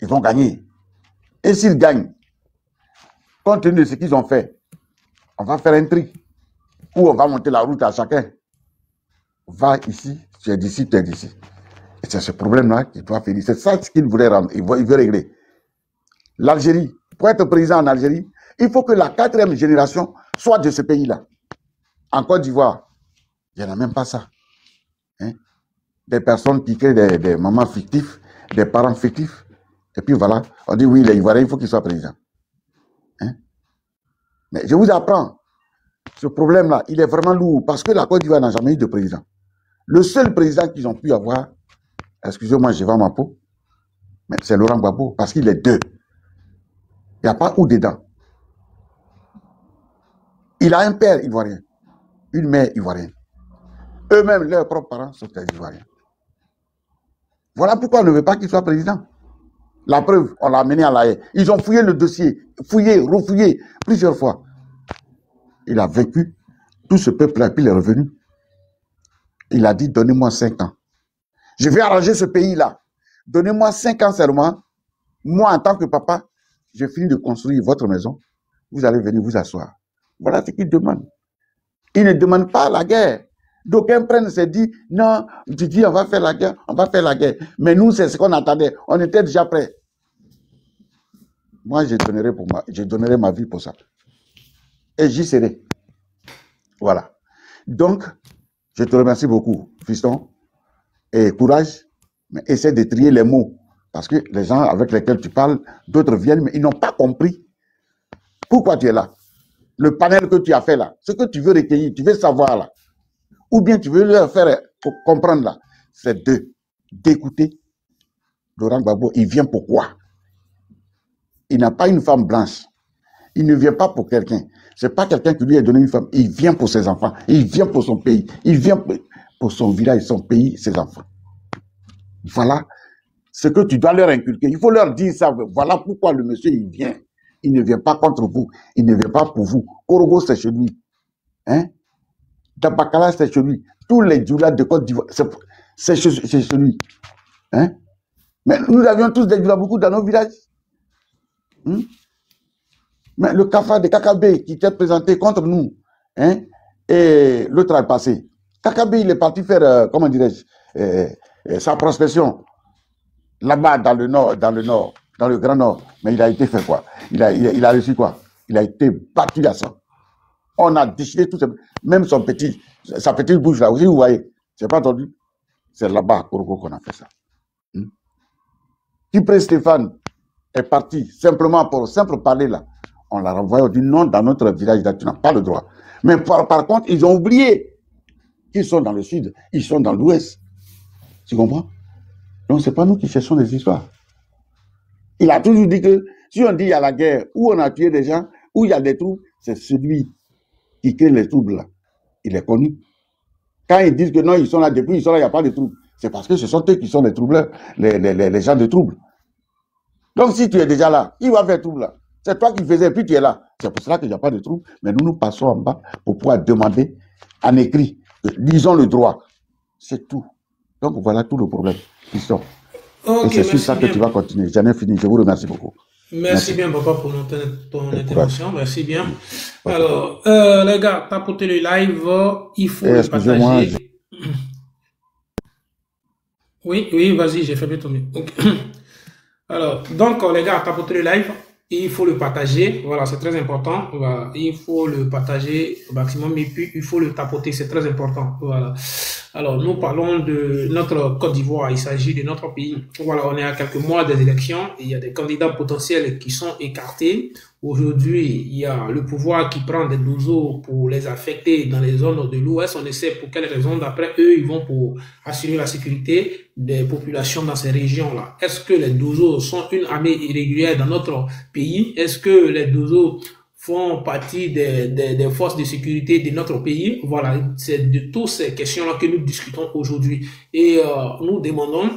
Ils vont gagner. Et s'ils gagnent, compte tenu de ce qu'ils ont fait, on va faire un tri. Ou on va monter la route à chacun. Va ici, tu es d'ici, tu es d'ici. Et c'est ce problème-là qu'il doit finir. C'est ça ce qu'il voulait rendre. Il veut régler. L'Algérie, pour être président en Algérie, il faut que la 4e génération soit de ce pays-là. En Côte d'Ivoire, il n'y en a même pas ça. Hein? Des personnes qui créent des mamans fictifs, des parents fictifs. Et puis voilà, on dit oui, les Ivoiriens, il faut qu'ils soient présidents. Hein? Mais je vous apprends, ce problème-là, il est vraiment lourd parce que la Côte d'Ivoire n'a jamais eu de président. Le seul président qu'ils ont pu avoir, excusez-moi, je vends ma peau, mais c'est Laurent Gbagbo parce qu'il est deux. Il n'y a pas ou dedans. Il a un père ivoirien, une mère ivoirienne. Eux-mêmes, leurs propres parents sont des Ivoiriens. Voilà pourquoi on ne veut pas qu'il soit président. La preuve, on l'a amené à La Haye. Ils ont fouillé le dossier, fouillé, refouillé plusieurs fois. Il a vaincu tout ce peuple-là, puis il est revenu. Il a dit, donnez-moi 5 ans. Je vais arranger ce pays-là. Donnez-moi 5 ans seulement. Moi, en tant que papa, j'ai fini de construire votre maison. Vous allez venir vous asseoir. Voilà ce qu'il demande. Il ne demande pas la guerre. D'aucuns prennent, se dit, non, tu dis, on va faire la guerre, on va faire la guerre. Mais nous, c'est ce qu'on attendait. On était déjà prêts. Moi, je donnerai ma vie pour ça. Et j'y serai. Voilà. Donc, je te remercie beaucoup, fiston. Et courage, mais essaie de trier les mots. Parce que les gens avec lesquels tu parles, d'autres viennent, mais ils n'ont pas compris pourquoi tu es là. Le panel que tu as fait là, ce que tu veux recueillir, tu veux savoir là, ou bien tu veux leur faire comprendre là, c'est d'écouter Laurent Gbagbo. Il vient pour quoi? Il n'a pas une femme blanche. Il ne vient pas pour quelqu'un. Ce n'est pas quelqu'un qui lui a donné une femme. Il vient pour ses enfants. Il vient pour son pays. Il vient pour son village, son pays, ses enfants. Voilà ce que tu dois leur inculquer. Il faut leur dire ça. Voilà pourquoi le monsieur, il vient. Il ne vient pas contre vous. Il ne vient pas pour vous. Korogo, c'est chez lui. Hein? Dabakala, c'est chez lui. Tous les djoulas de Côte d'Ivoire, c'est chez lui. Hein? Mais nous avions tous des djoulas beaucoup dans nos villages. Hein? Mais le Kafa de Kakabé qui était présenté contre nous, hein? Et l'autre a passé. Kakabé, il est parti faire, comment dirais-je, sa prospection là-bas dans le nord, dans le Grand Nord. Mais il a été fait quoi? Il a reçu quoi? Il a été battu à ça. On a déchiré tout ça. Même sa petite bouche là aussi, vous voyez. C'est pas entendu. C'est là-bas à Korogo qu'on a fait ça. Cyprien Stéphane est parti simplement pour simple parler là. On l'a renvoyé, on dit non, dans notre village là, tu n'as pas le droit. Mais par contre, ils ont oublié qu'ils sont dans le sud, ils sont dans l'ouest. Tu comprends? Donc, ce n'est pas nous qui cherchons des histoires. Il a toujours dit que si on dit il y a la guerre, où on a tué des gens, où il y a des troubles, c'est celui qui crée les troubles là. Il est connu. Quand ils disent que non, ils sont là depuis, ils sont là, il n'y a pas de troubles. C'est parce que ce sont eux qui sont les troubleurs, les gens de troubles. Donc, si tu es déjà là, il va faire trouble là. C'est toi qui faisais, puis tu es là. C'est pour cela qu'il n'y a pas de trouble. Mais nous passons en bas pour pouvoir demander en écrit. Disons le droit. C'est tout. Donc, voilà tout le problème. Okay, et c'est sur ça que tu vas continuer. J'en ai fini. Je vous remercie beaucoup. Merci bien, papa, pour ton intervention. Merci bien. Okay. Alors, les gars, tapotez le live. Il faut le partager. Oui, vas-y, j'ai fait bien ton mieux. Okay. Alors, donc, les gars, tapotez le live. Il faut le partager, voilà, c'est très important. Voilà. Il faut le partager au maximum et puis il faut le tapoter, c'est très important. Voilà. Alors, nous parlons de notre Côte d'Ivoire, il s'agit de notre pays. Voilà, on est à quelques mois des élections et il y a des candidats potentiels qui sont écartés. Aujourd'hui, il y a le pouvoir qui prend des douzeaux pour les affecter dans les zones de l'Ouest. On ne sait pour quelles raisons. D'après eux, ils vont pour assurer la sécurité des populations dans ces régions-là. Est-ce que les douzeaux sont une armée irrégulière dans notre pays? Est-ce que les douzeaux font partie des forces de sécurité de notre pays? Voilà, c'est de toutes ces questions-là que nous discutons aujourd'hui. Et nous demandons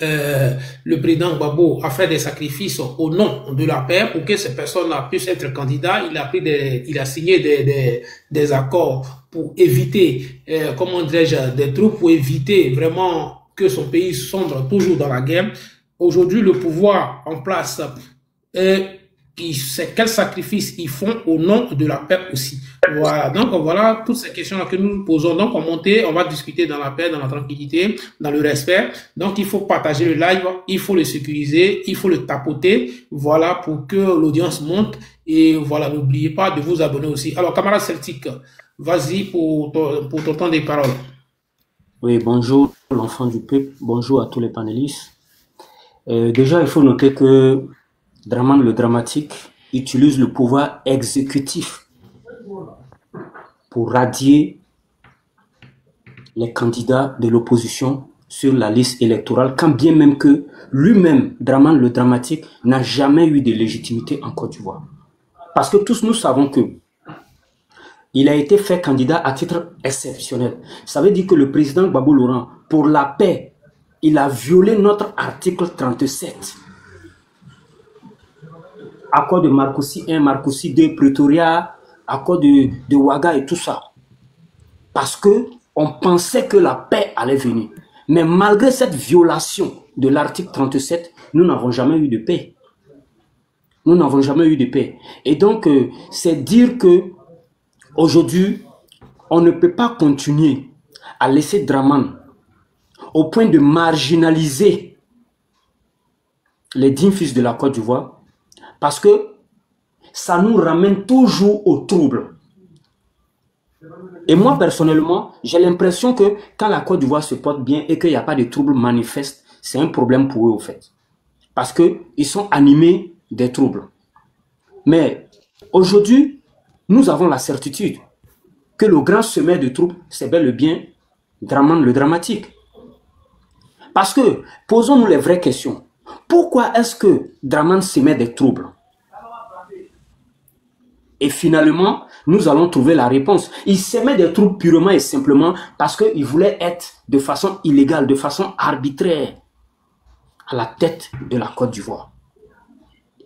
le président Gbagbo a fait des sacrifices au nom de la paix pour que ces personnes-là puissent être candidats. Il a signé des accords pour éviter, comment dirais-je, des troupes pour éviter vraiment que son pays sombre toujours dans la guerre. aujourd'hui le pouvoir en place, c'est quel sacrifice ils font au nom de la paix aussi. Voilà, donc voilà toutes ces questions-là que nous nous posons. Donc on va discuter dans la paix, dans la tranquillité, dans le respect. Donc il faut partager le live, il faut le sécuriser, il faut le tapoter, voilà, pour que l'audience monte. Et voilà, n'oubliez pas de vous abonner aussi. Alors camarade Celtic, vas-y pour ton temps des paroles. Oui, bonjour l'enfant du peuple, bonjour à tous les panélistes. Déjà, il faut noter que Draman le dramatique utilise le pouvoir exécutif pour radier les candidats de l'opposition sur la liste électorale, quand bien même que lui-même, Draman le dramatique, n'a jamais eu de légitimité en Côte d'Ivoire. Parce que tous nous savons que il a été fait candidat à titre exceptionnel. Ça veut dire que le président Gbagbo Laurent, pour la paix, il a violé notre article 37. Accord de Marcoussis 1, Marcoussis 2, Pretoria, accord de Ouaga et tout ça. Parce que on pensait que la paix allait venir. Mais malgré cette violation de l'article 37, nous n'avons jamais eu de paix. Nous n'avons jamais eu de paix. Et donc, c'est dire que aujourd'hui, on ne peut pas continuer à laisser Draman au point de marginaliser les dignes fils de la Côte d'Ivoire, parce que ça nous ramène toujours au trouble. Et moi, personnellement, j'ai l'impression que quand la Côte d'Ivoire se porte bien et qu'il n'y a pas de trouble manifeste, c'est un problème pour eux, au fait. Parce qu'ils sont animés des troubles. Mais aujourd'hui, nous avons la certitude que le grand semeur de troubles, c'est bel et bien Draman le dramatique. Parce que, posons-nous les vraies questions. Pourquoi est-ce que Draman semait des troubles? Et finalement, nous allons trouver la réponse. Il semait des troubles purement et simplement parce qu'il voulait être de façon illégale, de façon arbitraire, à la tête de la Côte d'Ivoire.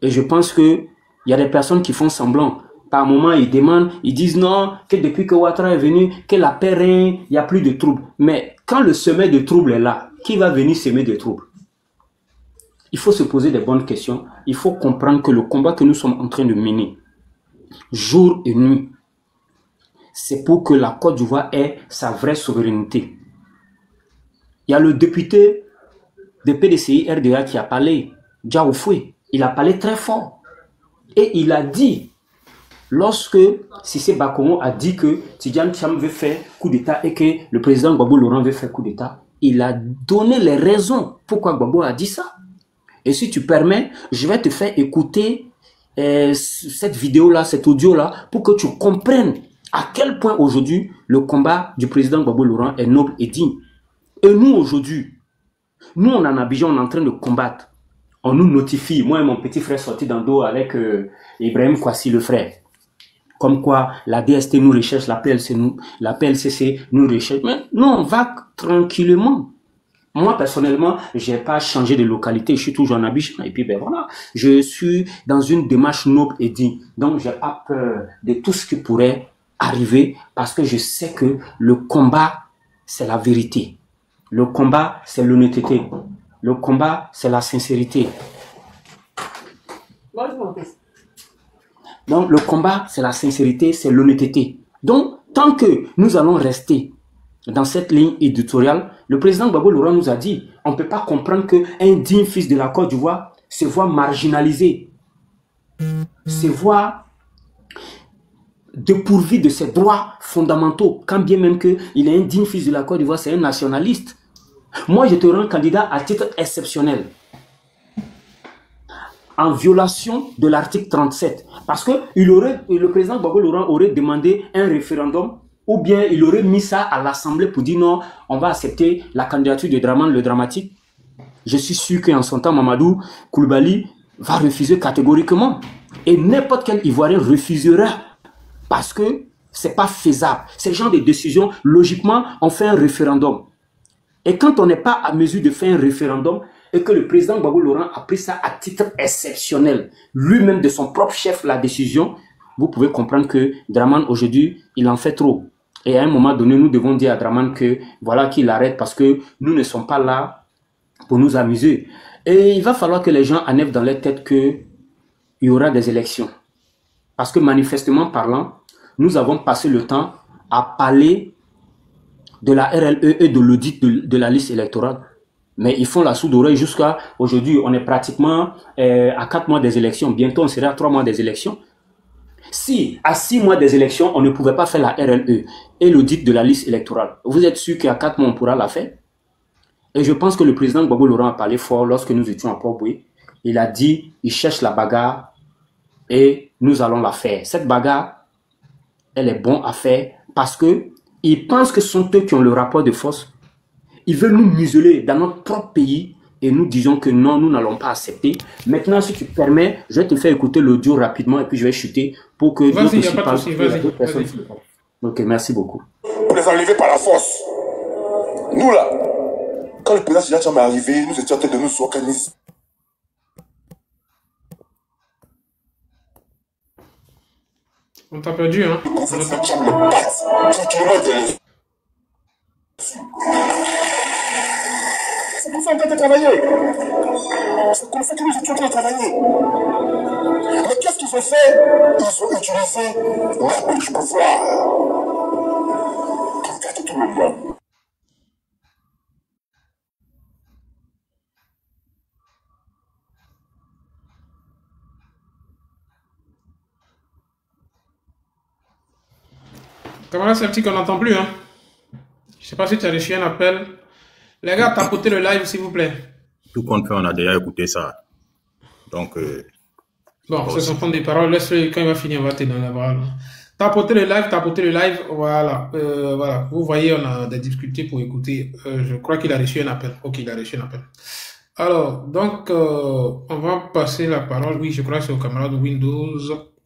Et je pense qu'il y a des personnes qui font semblant. Par moment, ils demandent, ils disent non, que depuis que Ouattara est venu, que la paix règne, il n'y a plus de troubles. Mais quand le semeur de troubles est là, qui va venir semer des troubles? Il faut se poser des bonnes questions. Il faut comprendre que le combat que nous sommes en train de mener, jour et nuit, c'est pour que la Côte d'Ivoire ait sa vraie souveraineté. Il y a le député de PDCI RDA qui a parlé, Diaoufoué. Il a parlé très fort. Et il a dit, lorsque Cissé Bakomo a dit que Tidjane Thiam veut faire coup d'État et que le président Gbagbo Laurent veut faire coup d'État, il a donné les raisons pourquoi Gbagbo a dit ça. Et si tu permets, je vais te faire écouter cette vidéo-là, cet audio-là, pour que tu comprennes à quel point aujourd'hui le combat du président Gbagbo Laurent est noble et digne. Et nous aujourd'hui, nous on en Abidjan, on est en train de combattre. On nous notifie, moi et mon petit frère sorti dans dos avec Ibrahim Kwasi le frère. Comme quoi la DST nous recherche, la PLCC nous recherche. Mais nous on va tranquillement. Moi, personnellement, je n'ai pas changé de localité. Je suis toujours en Abidjan. Et puis, ben voilà, je suis dans une démarche noble et digne. Donc, je n'ai pas peur de tout ce qui pourrait arriver parce que je sais que le combat, c'est la vérité. Le combat, c'est l'honnêteté. Le combat, c'est la sincérité. Donc, le combat, c'est la sincérité, c'est l'honnêteté. Donc, tant que nous allons rester dans cette ligne éditoriale, le président Gbagbo Laurent nous a dit, on ne peut pas comprendre qu'un digne fils de la Côte d'Ivoire se voit marginalisé, se voit dépourvu de ses droits fondamentaux, quand bien même qu'il est un digne fils de la Côte d'Ivoire, c'est un nationaliste. Moi, je te rends candidat à titre exceptionnel, en violation de l'article 37, parce que le président Gbagbo Laurent aurait demandé un référendum, ou bien il aurait mis ça à l'Assemblée pour dire non, on va accepter la candidature de Draman le dramatique. Je suis sûr qu'en son temps, Mamadou Koulibaly va refuser catégoriquement. Et n'importe quel Ivoirien refusera parce que ce n'est pas faisable. Ces genres de décisions, logiquement, on fait un référendum. Et quand on n'est pas à mesure de faire un référendum et que le président Gbagbo Laurent a pris ça à titre exceptionnel, lui-même de son propre chef, la décision, vous pouvez comprendre que Draman, aujourd'hui, il en fait trop. Et à un moment donné, nous devons dire à Draman que voilà qu'il arrête parce que nous ne sommes pas là pour nous amuser. Et il va falloir que les gens enlèvent dans leur tête qu'il y aura des élections. Parce que manifestement parlant, nous avons passé le temps à parler de la RLE et de l'audit de la liste électorale. Mais ils font la sourde oreille jusqu'à aujourd'hui. On est pratiquement à 4 mois des élections. Bientôt, on sera à 3 mois des élections. Si à 6 mois des élections, on ne pouvait pas faire la RLE et l'audit de la liste électorale, vous êtes sûr qu'à 4 mois, on pourra la faire? Et je pense que le président Gbagbo Laurent a parlé fort lorsque nous étions à Port-Boué. Il a dit, il cherche la bagarre et nous allons la faire. Cette bagarre, elle est bonne à faire parce que ils pensent que ce sont eux qui ont le rapport de force. Ils veulent nous museler dans notre propre pays et nous disons que non, nous n'allons pas accepter. Maintenant, si tu permets, je vais te faire écouter l'audio rapidement et puis je vais chuter pour que vas-y, il n'y a pas de souci, vas-y. Ok, merci beaucoup. Pour les enlever par la force. Nous là, quand le président Sénat est arrivé, nous étions en train de nous organiser. On t'a perdu, hein? C'est pour ça qu'on a travaillé. C'est comme ça que nous étions en train de travailler. Mais qu'est-ce qu'ils ont fait? Ils ont utilisé l'arbitre pouvoir. Regardez tout le monde. Camarade, c'est un petit qu'on n'entend plus, hein? Je sais pas si tu as reçu un appel. Les gars, tapotez le live, s'il vous plaît. Tout compte fait, on a déjà écouté ça. Donc, bon, c'est son fond des paroles. Laisse-le, quand il va finir, on va te donner la parole. Tapotez le live, voilà. Voilà. Vous voyez, on a des difficultés pour écouter. Je crois qu'il a reçu un appel. Ok, il a reçu un appel. Alors, donc, on va passer la parole. Oui, je crois que c'est au camarade Windows.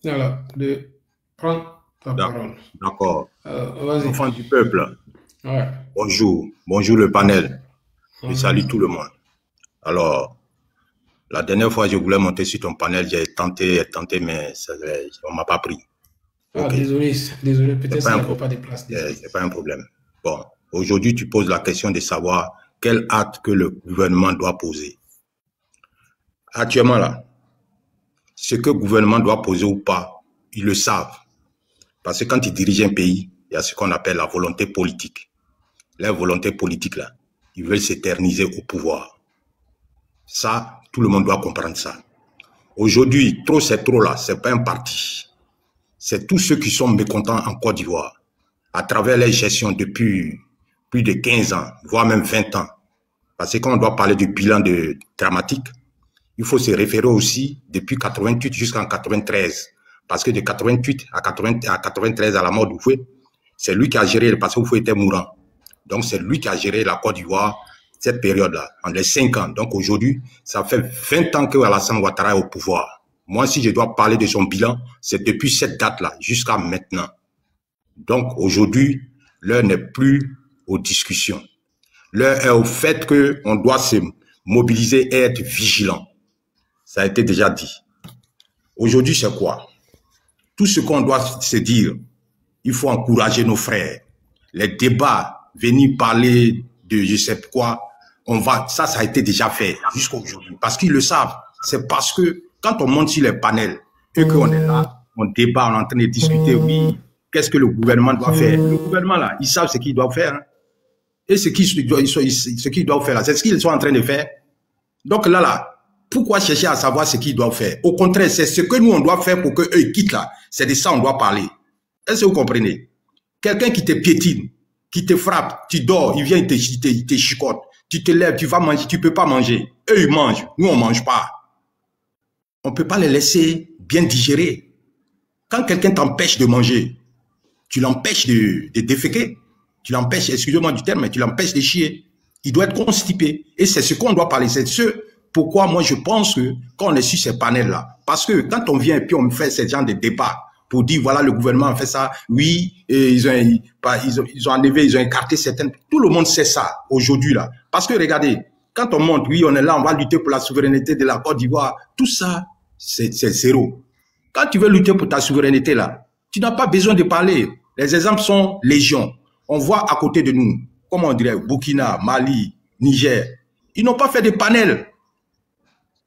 Voilà, de prendre la parole. D'accord. Vas-y. Enfant du peuple. Ouais. Bonjour. Bonjour le panel. Je salue tout le monde. Alors, la dernière fois, je voulais monter sur ton panel. J'ai tenté, mais on ne m'a pas pris. Ah, Okay. Désolé. Peut-être qu'il n'y a pas de place. C'est pas un problème. Bon, aujourd'hui, tu poses la question de savoir quel acte que le gouvernement doit poser. Actuellement, là, ce que le gouvernement doit poser ou pas, ils le savent. Parce que quand ils dirigent un pays, il y a ce qu'on appelle la volonté politique. La volonté politique, là, ils veulent s'éterniser au pouvoir. Ça, tout le monde doit comprendre ça. Aujourd'hui, trop c'est trop là, c'est pas un parti. C'est tous ceux qui sont mécontents en Côte d'Ivoire, à travers les gestions depuis plus de 15 ans, voire même 20 ans. Parce que quand on doit parler du bilan dramatique, il faut se référer aussi depuis 88 jusqu'en 93. Parce que de 88 à 93, à la mort d'Oufoué, c'est lui qui a géré, parce qu'Oufoué était mourant. Donc, c'est lui qui a géré la Côte d'Ivoire, cette période-là, en les 5 ans. Donc, aujourd'hui, ça fait 20 ans que Alassane Ouattara est au pouvoir. Moi, si je dois parler de son bilan, c'est depuis cette date-là, jusqu'à maintenant. Donc, aujourd'hui, l'heure n'est plus aux discussions. L'heure est au fait qu'on doit se mobiliser et être vigilant. Ça a été déjà dit. Aujourd'hui, c'est quoi? Tout ce qu'on doit se dire, il faut encourager nos frères. Les débats, venir parler de je sais quoi, ça a été déjà fait jusqu'à aujourd'hui. Parce qu'ils le savent. C'est parce que quand on monte sur les panels et qu'on est là, on débat, on est en train de discuter, oui, qu'est-ce que le gouvernement doit faire? Le gouvernement, là, ils savent ce qu'ils doivent faire. Hein. Et ce qu'ils doivent faire, là, c'est ce qu'ils sont en train de faire. Donc là, pourquoi chercher à savoir ce qu'ils doivent faire? Au contraire, c'est ce que nous, on doit faire pour qu'eux, ils quittent là. C'est de ça qu'on doit parler. Est-ce que vous comprenez? Quelqu'un qui te piétine, qui te frappe, tu dors, il vient, il te chicote. Tu te lèves, tu vas manger, tu peux pas manger. Eux, ils mangent. Nous, on mange pas. On peut pas les laisser bien digérer. Quand quelqu'un t'empêche de manger, tu l'empêches de déféquer. Tu l'empêches, excusez-moi du terme, mais tu l'empêches de chier. Il doit être constipé. Et c'est ce qu'on doit parler. C'est ce pourquoi moi je pense que quand on est sur ces panels-là, parce que quand on vient et puis on fait ce genre de débat pour dire voilà le gouvernement a fait ça, oui, et ils ont enlevé, ils ont écarté certaines. Tout le monde sait ça aujourd'hui là. Parce que regardez, quand on monte, oui, on est là, on va lutter pour la souveraineté de la Côte d'Ivoire, tout ça, c'est zéro. Quand tu veux lutter pour ta souveraineté là, tu n'as pas besoin de parler. Les exemples sont légion. On voit à côté de nous, comment on dirait, Burkina, Mali, Niger, ils n'ont pas fait de panel.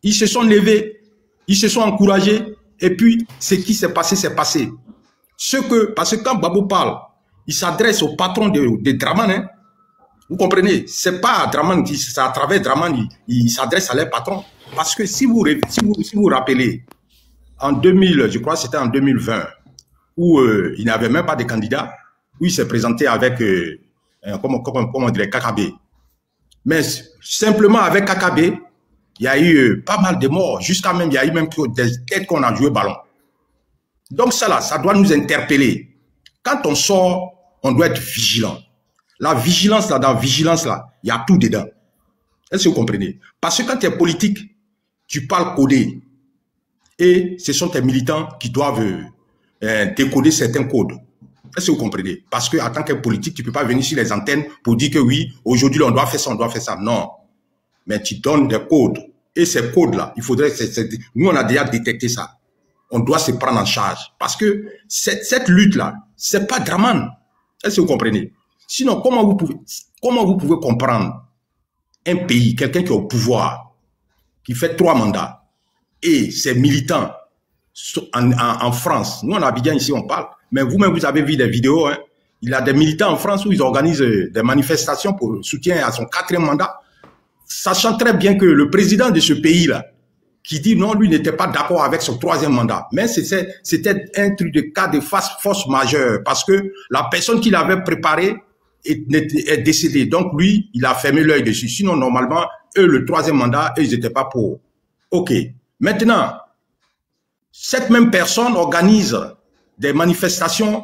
Ils se sont levés, ils se sont encouragés, et puis ce qui s'est passé, c'est passé. Parce que quand Babou parle, il s'adresse au patron de Draman, hein. Vous comprenez? C'est pas Draman, c'est à travers Draman, il s'adresse à leur patron. Parce que si vous vous rappelez, en 2000, je crois que c'était en 2020, où il n'avait même pas de candidat, où il s'est présenté avec, comment on dirait, KKB. Mais simplement avec KKB, il y a eu pas mal de morts, jusqu'à même, il y a eu même des têtes qu'on a joué ballon. Donc ça là, ça doit nous interpeller. Quand on sort, on doit être vigilant. La vigilance là, dans la vigilance là, il y a tout dedans. Est-ce que vous comprenez? Parce que quand tu es politique, tu parles codé. Et ce sont tes militants qui doivent décoder certains codes. Est-ce que vous comprenez? Parce que en tant que politique, tu ne peux pas venir sur les antennes pour dire que oui, aujourd'hui on doit faire ça, on doit faire ça. Non. Mais tu donnes des codes. Et ces codes-là, il faudrait... Nous, on a déjà détecté ça. On doit se prendre en charge. Parce que cette lutte-là, c'est pas Draman. Est-ce que vous comprenez? Sinon, comment vous pouvez comprendre un pays, quelqu'un qui est au pouvoir, qui fait 3 mandats, et ses militants en France, nous, en Abidjan, ici, on parle, mais vous-même, vous avez vu des vidéos, hein, il a des militants en France où ils organisent des manifestations pour soutien à son 4e mandat, sachant très bien que le président de ce pays-là, qui dit non, lui n'était pas d'accord avec son 3e mandat. Mais c'était un truc de cas de force majeure, parce que la personne qui l'avait préparé est décédée. Donc lui, il a fermé l'œil dessus. Sinon, normalement, eux, le 3e mandat, eux, ils n'étaient pas pour. OK. Maintenant, cette même personne organise des manifestations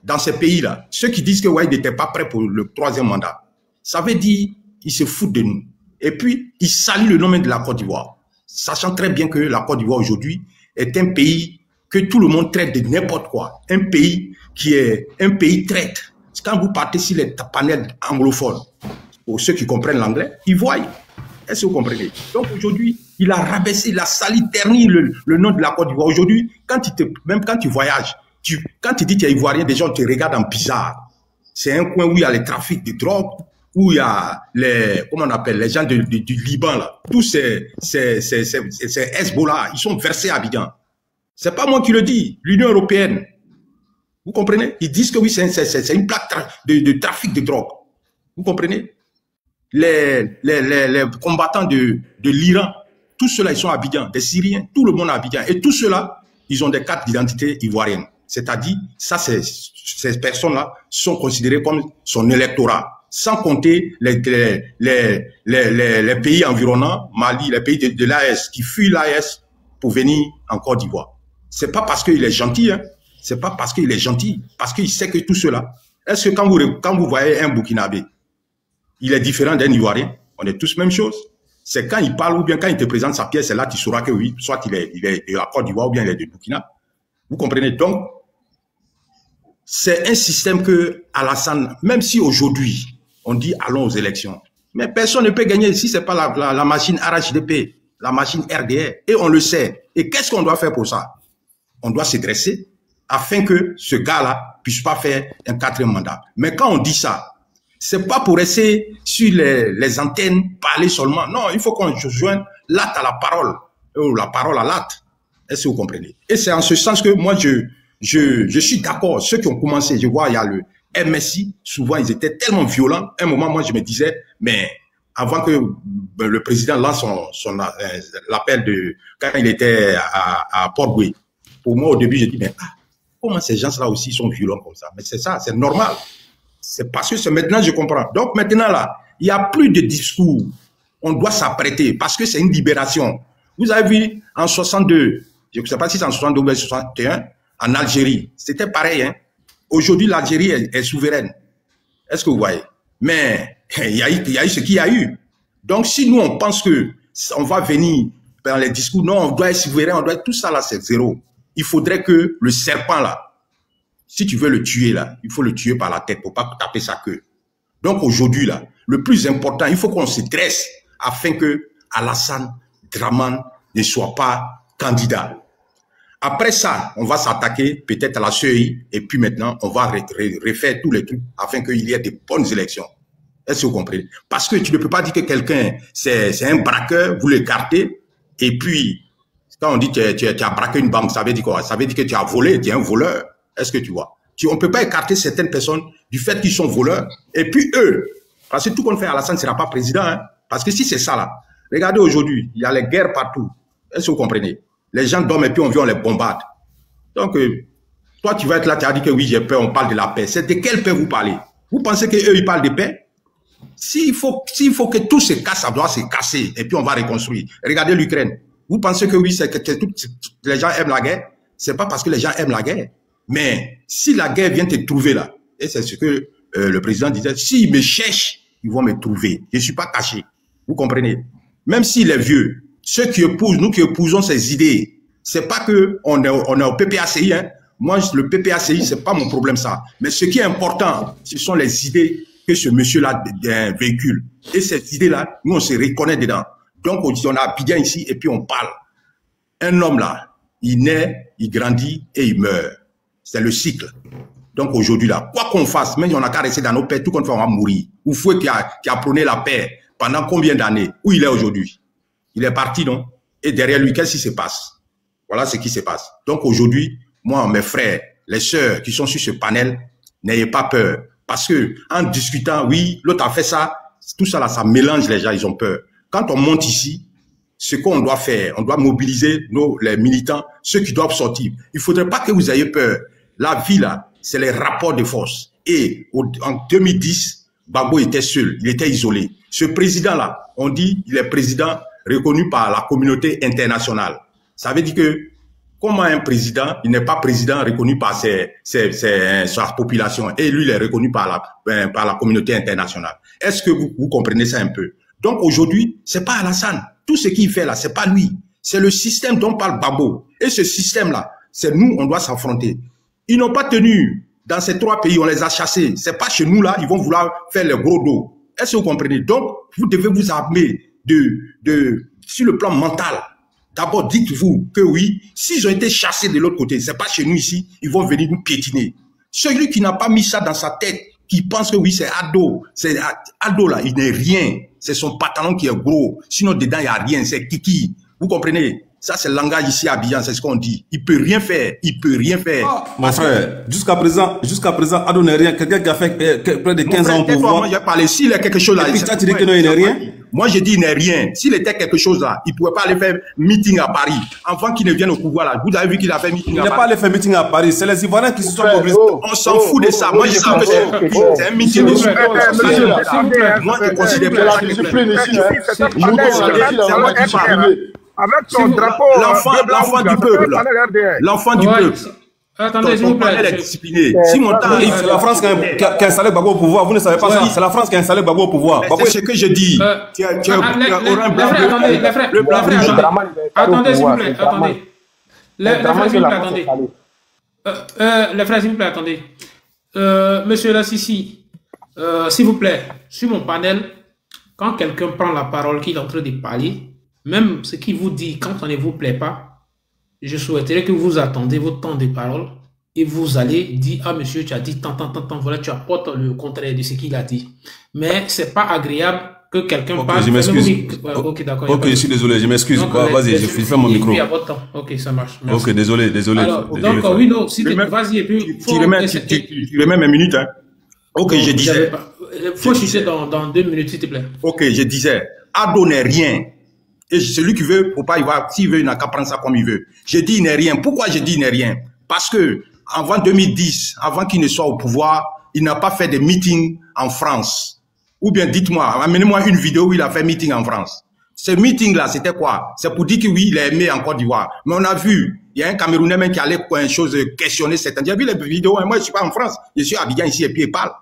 dans ces pays-là. Ceux qui disent que ouais, ils n'étaient pas prêts pour le 3e mandat. Ça veut dire qu'ils se foutent de nous. Et puis, ils saluent le nom de la Côte d'Ivoire. Sachant très bien que la Côte d'Ivoire aujourd'hui est un pays que tout le monde traite de n'importe quoi. Un pays qui est un pays traite. Quand vous partez sur les panels anglophones, pour ceux qui comprennent l'anglais, ils voient. Est-ce que vous comprenez? Donc aujourd'hui, il a rabaissé, il a sali, terni le nom de la Côte d'Ivoire. Aujourd'hui, même quand tu voyages, quand tu dis que tu es ivoirien, des gens te regardent en bizarre. C'est un coin où il y a le trafic de drogue, où il y a comment on appelle, les gens du Liban, là. Tous ces Hezbollah, ils sont versés à Abidjan. C'est pas moi qui le dis, l'Union européenne. Vous comprenez? Ils disent que oui, c'est une plaque de trafic de drogue. Vous comprenez? Les combattants de l'Iran, tous ceux-là, ils sont à Abidjan, des Syriens, tout le monde à Abidjan. Et tous ceux-là, ils ont des cartes d'identité ivoiriennes. C'est-à-dire, ça, ces personnes-là sont considérées comme son électorat. Sans compter les pays environnants, Mali, les pays de l'AES, qui fuient l'AES pour venir en Côte d'Ivoire. C'est pas parce qu'il est gentil, hein. C'est pas parce qu'il est gentil, parce qu'il sait que tout cela. Est-ce que quand vous voyez un Burkinabé, il est différent d'un Ivoirien? On est tous même chose. C'est quand il parle ou bien quand il te présente sa pièce, c'est là tu sauras que oui, soit il est de la Côte d'Ivoire ou bien il est de Burkina. Vous comprenez? Donc, c'est un système que Alassane, même si aujourd'hui, on dit allons aux élections, mais personne ne peut gagner si ce n'est pas la machine RHDP, la machine RDR, et on le sait. Et qu'est-ce qu'on doit faire pour ça? On doit se dresser afin que ce gars-là puisse pas faire un 4e mandat. Mais quand on dit ça, c'est pas pour rester sur les antennes, parler seulement. Non, il faut qu'on joigne l'acte à la parole, ou la parole à l'acte. Est-ce que vous comprenez? Et c'est en ce sens que moi, je suis d'accord. Ceux qui ont commencé, je vois, il y a le MSI, souvent ils étaient tellement violents. À un moment, moi, je me disais, mais avant que le président lance l'appel quand il était à Port-Louis, pour moi, au début, j'ai dit, mais comment ces gens-là aussi sont violents comme ça? Mais c'est ça, c'est normal. C'est parce que maintenant, je comprends. Donc maintenant, là, il n'y a plus de discours. On doit s'apprêter parce que c'est une libération. Vous avez vu en 62, je ne sais pas si c'est en 62 ou 61, en Algérie, c'était pareil. Hein? Aujourd'hui, l'Algérie est souveraine. Est-ce que vous voyez? Mais il y a eu ce qu'il y a eu. Donc si nous, on pense que on va venir dans les discours, non, on doit être souverain, on doit être tout ça là, c'est zéro. Il faudrait que le serpent là, si tu veux le tuer là, il faut le tuer par la tête pour pas taper sa queue. Donc aujourd'hui là, le plus important, il faut qu'on se dresse afin que Alassane Draman ne soit pas candidat. Après ça, on va s'attaquer peut-être à la CEI et puis maintenant, on va refaire tous les trucs afin qu'il y ait de bonnes élections. Est-ce que vous comprenez? Parce que tu ne peux pas dire que quelqu'un, c'est un braqueur, vous l'écartez Et puis, quand on dit que tu as braqué une banque, ça veut dire quoi? Ça veut dire que tu as volé, tu es un voleur. Est-ce que tu vois? On ne peut pas écarter certaines personnes du fait qu'ils sont voleurs. Et puis eux, parce que tout compte fait, Alassane ne sera pas président. Hein, parce que si c'est ça là, regardez aujourd'hui, il y a les guerres partout. Est-ce que vous comprenez? Les gens dorment et puis on vient, on les bombarde. Donc, toi tu vas être là, tu as dit que oui, j'ai peur, on parle de la paix. C'est de quelle paix vous parlez? Vous pensez qu'eux, ils parlent de paix? S'il faut que tout se casse, ça doit se casser. Et puis on va reconstruire. Regardez l'Ukraine. Vous pensez que oui, c'est que les gens aiment la guerre? C'est pas parce que les gens aiment la guerre. Mais si la guerre vient te trouver là, et c'est ce que le président disait, s'ils me cherchent, ils vont me trouver. Je ne suis pas caché. Vous comprenez? Même s'il est vieux, ceux qui épousent, nous qui épousons ces idées, c'est pas que on est au PPACI. Hein. Moi, le PPACI, c'est pas mon problème ça. Mais ce qui est important, ce sont les idées que ce monsieur-là véhicule. Et ces idées-là, nous, on se reconnaît dedans. Donc, on a Abidjan ici et puis on parle. Un homme là, il naît, il grandit et il meurt. C'est le cycle. Donc aujourd'hui là, quoi qu'on fasse, même si on n'a qu'à rester dans nos paix, tout qu'on fait, on va mourir. Ou Fouet qui a prôné la paix pendant combien d'années? Où il est aujourd'hui? Il est parti, non? Et derrière lui, qu'est-ce qui se passe? Voilà ce qui se passe. Donc aujourd'hui, moi, mes frères, les sœurs qui sont sur ce panel, n'ayez pas peur. Parce que en discutant, oui, l'autre a fait ça, tout ça là, ça mélange les gens, ils ont peur. Quand on monte ici, ce qu'on doit faire, on doit mobiliser les militants, ceux qui doivent sortir. Il ne faudrait pas que vous ayez peur. La vie, là, c'est les rapports de force. Et en 2010, Gbagbo était seul, il était isolé. Ce président-là, on dit, il est président reconnu par la communauté internationale. Ça veut dire que, comment un président, il n'est pas président reconnu par sa population, et lui, il est reconnu par la communauté internationale. Est-ce que vous comprenez ça un peu? Donc aujourd'hui, c'est pas Alassane. Tout ce qu'il fait là, c'est pas lui. C'est le système dont parle Gbagbo. Et ce système-là, c'est nous, on doit s'affronter. Ils n'ont pas tenu dans ces 3 pays, on les a chassés. C'est pas chez nous là, ils vont vouloir faire le gros dos. Est-ce que vous comprenez? Donc, vous devez vous armer sur le plan mental. D'abord, dites-vous que oui, s'ils ont été chassés de l'autre côté, c'est pas chez nous ici, ils vont venir nous piétiner. Celui qui n'a pas mis ça dans sa tête, qui pense que oui, c'est Ado. C'est Ado là, il n'est rien. C'est son pantalon qui est gros. Sinon, dedans, il n'y a rien. C'est Kiki. Vous comprenez? Ça, c'est le langage ici à Abidjan, c'est ce qu'on dit. Il peut rien faire. Il peut rien faire. Mon frère, jusqu'à présent, Ado n'est rien. Quelqu'un qui a fait près de 15 ans au pouvoir. Moi, j'ai parlé. S'il est quelque chose là. Et puis, tu dis que non, il n'est rien. Moi, j'ai dit il n'est rien. S'il était quelque chose là, il ne pouvait pas aller faire meeting à Paris. Avant qu'il ne vienne au pouvoir là. Vous avez vu qu'il a fait meeting à Paris. Il n'est pas allé faire meeting à Paris. C'est les Ivoiriens qui se sont mobilisés. On s'en fout de ça. Moi, je sais que c'est un meeting de super. Moi, je considère pas ça. Avec ton drapeau, l'enfant du peuple. L'enfant du peuple. Attendez, s'il vous plaît. Discipliné. Si mon temps c'est la France qui a installé Gbagbo au pouvoir. Vous ne savez pas ça. C'est la France qui a installé Gbagbo au pouvoir. C'est ce que je dis. Tu as orange blanc. Le blanc. Attendez, s'il vous plaît. Attendez. Les frères, s'il vous plaît, attendez. Les frères, s'il vous plaît, attendez. Monsieur Lassisi, s'il vous plaît, sur mon panel, quand quelqu'un prend la parole, qu'il est en train de parler, même ce qu'il vous dit, quand ça ne vous plaît pas, je souhaiterais que vous attendez votre temps de parole et vous allez dire, ah monsieur, tu as dit tant, voilà, tu apportes le contraire de ce qu'il a dit. Mais c'est pas agréable que quelqu'un parle. Je m'excuse. Ouais, ok, d'accord. Ok, je suis désolé, je m'excuse. Vas-y, je ferme mon micro. Et puis à votre temps. Ok, ça marche. Merci. Ok, désolé. Alors, donc, oui, non, si vas-y, et puis. Tu remets mes minutes, hein. Ok, je disais. Faut chuter dans 2 minutes, s'il te plaît. Ok, je disais, Ado n'est rien. Et celui qui veut, faut pas, s'il veut, il n'a qu'à prendre ça comme il veut. J'ai dit il n'est rien. Pourquoi j'ai dit il n'est rien? Parce que, avant 2010, avant qu'il ne soit au pouvoir, il n'a pas fait de meeting en France. Ou bien, dites-moi, amenez-moi une vidéo où il a fait meeting en France. Ce meeting-là, c'était quoi? C'est pour dire que oui, il est aimé en Côte d'Ivoire. Mais on a vu, il y a un Camerounais même qui allait pour une chose questionner certains. J'ai vu les vidéos, hein, moi je suis pas en France, je suis à Abidjan ici et puis il parle.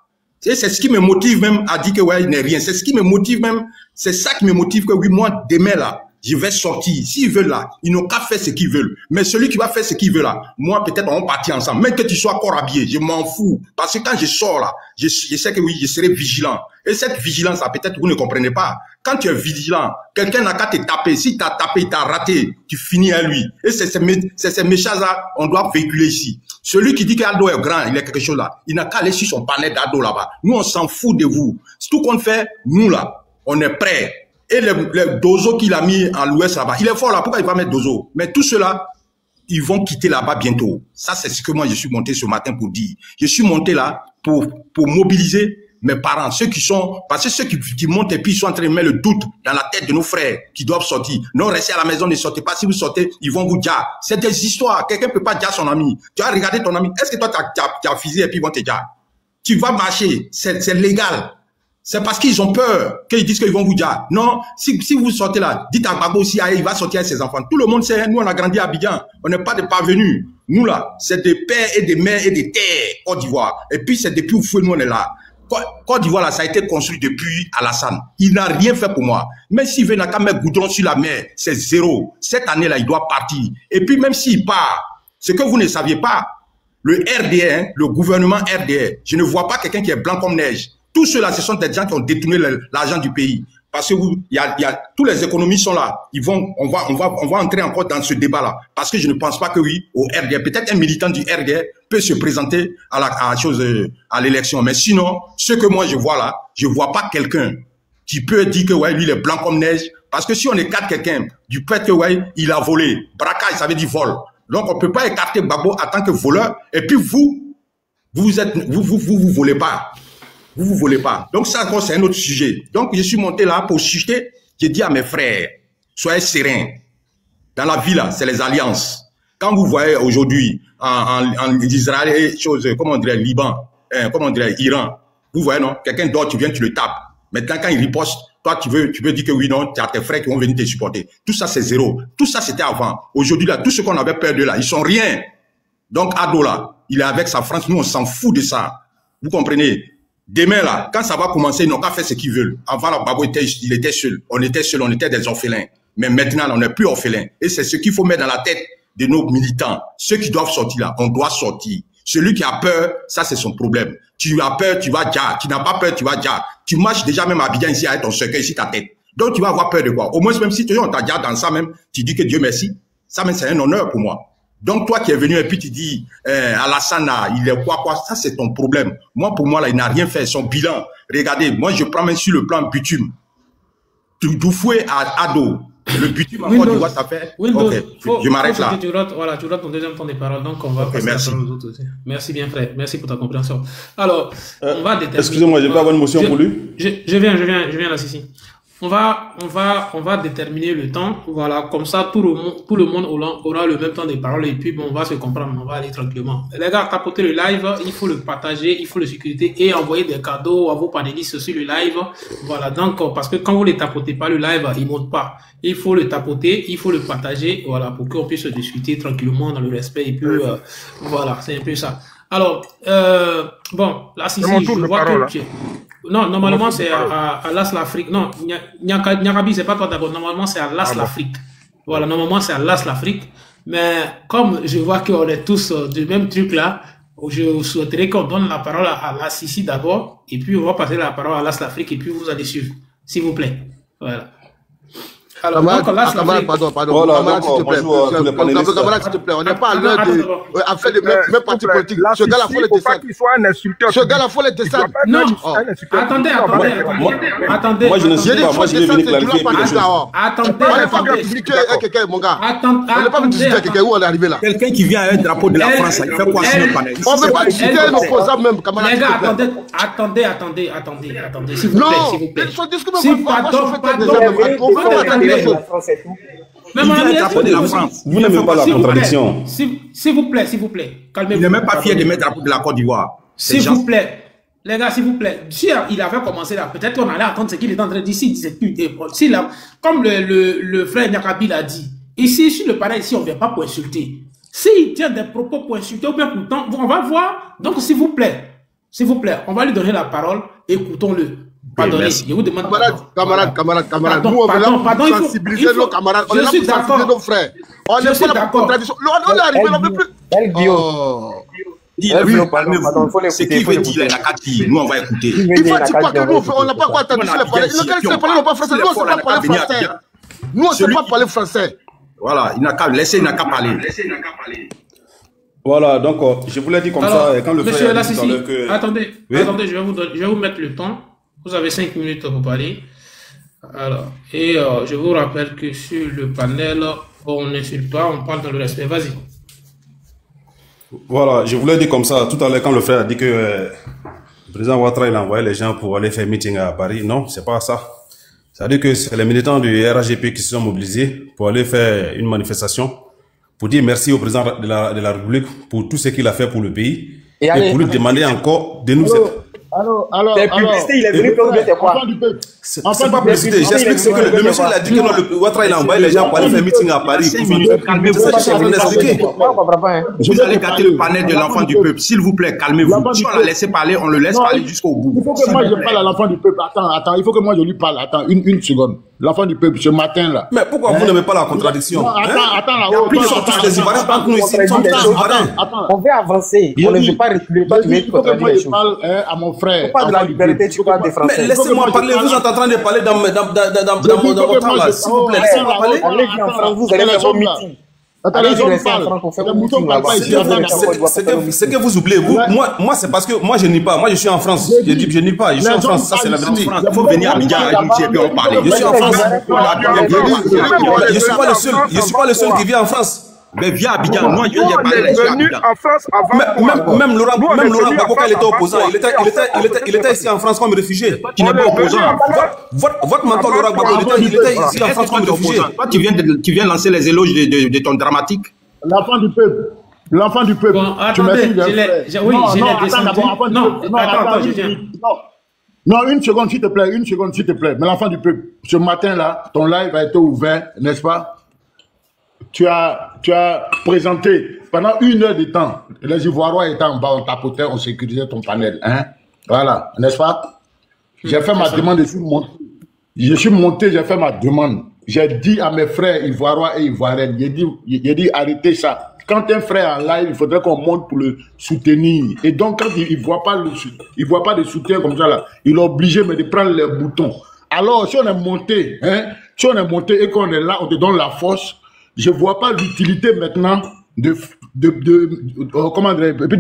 C'est ce qui me motive même à dire que ouais, il n'est rien. C'est ce qui me motive même, c'est ça qui me motive que oui, moi, demain là, je vais sortir. S'ils veulent là, ils n'ont qu'à faire ce qu'ils veulent. Mais celui qui va faire ce qu'il veut là, moi peut-être on va partir ensemble. Même que tu sois encore habillé, je m'en fous. Parce que quand je sors là, je sais que oui, je serai vigilant. Et cette vigilance là, peut-être vous ne comprenez pas. Quand tu es vigilant, quelqu'un n'a qu'à te taper. Si t'as tapé, il t'a raté, tu finis à lui. Et c'est ces messages là, on doit véhiculer ici. Celui qui dit qu'Ado est grand, il est quelque chose là, il n'a qu'à aller sur son panel d'Ado là-bas. Nous, on s'en fout de vous. Tout qu'on fait, nous là, on est prêts. et les Dozo qu'il a mis à l'ouest là-bas. Il est fort là, pourquoi il va mettre Dozo? Mais tout cela, ils vont quitter là-bas bientôt. Ça, c'est ce que moi, je suis monté ce matin pour dire. Je suis monté là pour mobiliser mes parents, ceux qui sont, parce que ceux qui montent et puis ils sont en train de mettre le doute dans la tête de nos frères qui doivent sortir. Non, restez à la maison, ne sortez pas. Si vous sortez, ils vont vous dire. C'est des histoires. Quelqu'un ne peut pas dire son ami. Tu as regardé ton ami. Est-ce que toi, tu as fusillé et puis ils vont te dire? Tu vas marcher. C'est légal. C'est parce qu'ils ont peur qu'ils disent qu'ils vont vous dire. Non, si vous sortez là, dites à Gbagbo aussi, il va sortir avec ses enfants. Tout le monde sait, nous on a grandi à Abidjan. On n'est pas des parvenus. Nous là, c'est des pères et des mères et des terres, Côte d'Ivoire. Et puis c'est depuis où nous on est là. Côte d'Ivoire là, ça a été construit depuis Alassane. Il n'a rien fait pour moi. Même s'il veut n'a qu'à mettre goudron sur la mer, c'est zéro. Cette année là, il doit partir. Et puis même s'il part, ce que vous ne saviez pas, le RDR, le gouvernement RDR, je ne vois pas quelqu'un qui est blanc comme neige. Tout cela, ce sont des gens qui ont détourné l'argent du pays. Parce que tous les économies sont là. On va entrer encore dans ce débat-là. Parce que je ne pense pas que oui, au RDR, peut-être un militant du RDR peut se présenter à l'élection. Mais sinon, ce que moi je vois là, je vois pas quelqu'un qui peut dire que ouais, lui il est blanc comme neige. Parce que si on écarte quelqu'un du fait que ouais, il a volé, braquage, ça veut dire vol. Donc on peut pas écarter Gbagbo en tant que voleur. Et puis vous volez pas. Vous volez pas. Donc ça, c'est un autre sujet. Donc je suis monté là pour chuter. J'ai dit à mes frères, soyez sereins. Dans la vie là, c'est les alliances. Quand vous voyez aujourd'hui en Israël, comment on dirait, Liban, comment on dirait, Iran, vous voyez non, quelqu'un d'autre, tu viens, tu le tapes. Maintenant quand il riposte, toi tu veux dire que oui non, tu as tes frères qui vont venir te supporter. Tout ça c'est zéro. Tout ça c'était avant. Aujourd'hui là, tout ce qu'on avait peur de là, ils sont rien. Donc Ado là, il est avec sa France, nous on s'en fout de ça. Vous comprenez? Demain, là, quand ça va commencer, ils n'ont qu'à faire ce qu'ils veulent. Avant, là, Gbagbo il était seul. On était seul, on était des orphelins. Mais maintenant, là, on n'est plus orphelins. Et c'est ce qu'il faut mettre dans la tête de nos militants. Ceux qui doivent sortir là, on doit sortir. Celui qui a peur, ça, c'est son problème. Tu as peur, tu vas dire. Tu n'as pas peur, tu vas dire. Tu marches déjà même à Abidjan ici avec ton cercueil ici, ta tête. Donc, tu vas avoir peur de quoi? Au moins, même si on t'a déjà dans ça même, tu dis que Dieu merci. Ça même, c'est un honneur pour moi. Donc, toi qui es venu et puis tu dis, Alassane, il est quoi, ça c'est ton problème. Moi, pour moi, là, il n'a rien fait. Son bilan, regardez, moi, je prends même sur le plan bitume. Doufoué à Ado. Le bitume, en Côte d'Ivoire, ça fait. Windows, je m'arrête là. Tu rates ton deuxième temps de parole, donc on va passer à la parole aux autres aussi. Merci bien, frère. Merci pour ta compréhension. Alors, on va déterminer. Excusez-moi, j'ai pas avoir une motion pour lui. Je viens là, Sissi. On va déterminer le temps, voilà, comme ça tout le monde aura le même temps de parole et puis bon, on va se comprendre, on va aller tranquillement. Les gars, tapotez le live, il faut le partager, il faut le sécuriter et envoyer des cadeaux à vos panélistes sur le live. Voilà, donc parce que quand vous ne tapotez pas le live, il monte pas. Il faut le tapoter, il faut le partager, voilà, pour qu'on puisse discuter tranquillement dans le respect et puis voilà, c'est un peu ça. Alors, bon, là, si je vois que non, normalement, c'est à l'As l'Afrique. Non, Nyakabi, c'est pas toi d'abord. Normalement, c'est à l'As l'Afrique. Voilà, normalement, c'est à l'As l'Afrique. Mais comme je vois qu'on est tous du même truc là, je souhaiterais qu'on donne la parole à l'As ici d'abord. Et puis, on va passer la parole à l'As l'Afrique. Et puis, vous allez suivre, s'il vous plaît. Voilà. Alors, pardon. Camarade, s'il te plaît. Camarade, s'il te plaît. On n'est pas à l'heure de faire des mêmes partis politiques. Ce gars-là, il faut le descendre. Ce gars-là, il faut le descendre. Non, attendez. Moi, je ne sais pas. Moi, je vais venir clarifier quelque chose. Attendez. On n'est pas venu expliquer à quelqu'un, mon gars. On n'est pas venu discuter à quelqu'un où on est arrivé là. Quelqu'un qui vient avec un drapeau de la France, il fait quoi sur le panel? On ne veut pas discuter à nos opposants même, camarade. Les gars, attendez. S'il vous plaît. Son discours, Vous n'aimez pas la contradiction. S'il vous plaît, calmez-vous. Il n'est même pas fier de mettre drapeau de la Côte d'Ivoire. S'il vous plaît. Les gars, s'il vous plaît, si il avait commencé là, peut-être qu'on allait attendre ce qu'il est en train de dire. S'il disait plus, comme le frère Nyakabi l'a dit, ici, sur le panel, ici, on ne vient pas pour insulter. S'il tient des propos pour insulter, ou bien pourtant, on va voir. Donc, s'il vous plaît, on va lui donner la parole, écoutons-le. Pardonnez, je vous demande. Camarade. Nous, on est là pour sensibiliser nos camarades. On est là pour sensibiliser nos frères. On n'est pas là pour contradiction. On est arrivé, on ne peut plus. Ce qu'il veut dire, il n'a qu'à dire. Nous, on va écouter. Il faut dire quoi que nous, on n'a pas quoi attendre sur les parler. Ils n'ont pas français. Nous, on ne sait pas parler français. Nous, on ne sait pas parler français. Voilà, il n'a qu'à laisser, il n'a qu'à parler. Voilà, donc je vous l'ai dit comme ça. Quand le monsieur frère a dit tout à l'heure que... Attendez, je vais vous mettre le temps. Vous avez 5 minutes pour parler. Alors, et je vous rappelle que sur le panel, on n'insulte pas, on parle dans le respect. Vas-y. Voilà, je voulais dire comme ça, tout à l'heure quand le frère a dit que le président Ouattara il a envoyé les gens pour aller faire meeting à Paris. Non, c'est pas ça. C'est-à-dire que c'est les militants du RAGP qui se sont mobilisés pour aller faire une manifestation pour dire merci au président de la République pour tout ce qu'il a fait pour le pays et pour lui demander encore de nous aider. Alors, publicité, il est venu pour dire quoi? C'est pas publicité. J'explique ce que le monsieur il a dit que non, le Ouattara il a envoyé les gens pour aller faire meeting à Paris. C'est ça que je suis en train d'expliquer. Vous allez gâter le panel de l'enfant du peuple. S'il vous plaît, calmez-vous. Si on l'a laissé parler, on le laisse parler jusqu'au bout. Il faut que moi je parle à l'enfant du peuple. Attends, il faut que moi je lui parle. Attends, une seconde. L'enfant du peuple, ce matin là. Mais pourquoi vous n'aimez pas la contradiction? Attends là-haut. Ils sont tous des Ivoiriens entre nous ici. Ils sont tous des Ivoiriens. On veut avancer. On ne veut pas reculer. Toi, tu veux contradire les choses. Je parle à mon frère. Pas de la liberté, tu parles des Français. Mais laissez-moi parler. Vous êtes en train de parler dans votre temps là. S'il vous plaît, laissez-moi parler. Allez-y en France, vous allez faire vos meetings. Allez-y rester en France, on fait vos meetings là-bas. C'est que vous oubliez. Moi, c'est parce que moi, je nie pas. Moi, je suis en France. Je dis, je nie pas. Je suis en France. Ça, c'est la vérité. Il faut venir à Abidjan et puis on parle. Je suis en France. Je suis pas le seul. Je suis pas le seul qui vit en France. Mais viens à Abidjan. Moi, je viens parler venu en France avant. Même Laurent Gbagbo, quand il était opposant, il était ici en France comme réfugié. Tu n'es pas opposant. Votre mentor Laurent Gbagbo, il était ici en France comme réfugié. Toi, tu viens lancer les éloges de ton dramatique. L'enfant du peuple. L'enfant du peuple. Bon, attendez, oui, je l'ai descendu. Non, attends, je viens. Non, une seconde, s'il te plaît, Mais l'enfant du peuple, ce matin-là, ton live a été ouvert, n'est-ce pas? Tu as présenté pendant 1 heure de temps. Les Ivoiriens étaient en bas, on tapotait, on sécurisait ton panel. Hein? Voilà, n'est-ce pas? J'ai fait ma demande, je suis monté, j'ai fait ma demande. J'ai dit à mes frères Ivoiriens et Ivoiriennes, j'ai dit arrêtez ça. Quand un frère en live, il faudrait qu'on monte pour le soutenir. Et donc, quand il ne voit pas de soutien comme ça, là, il est obligé de prendre les boutons. Alors, si on est monté, et qu'on est là, on te donne la force, je ne vois pas l'utilité maintenant de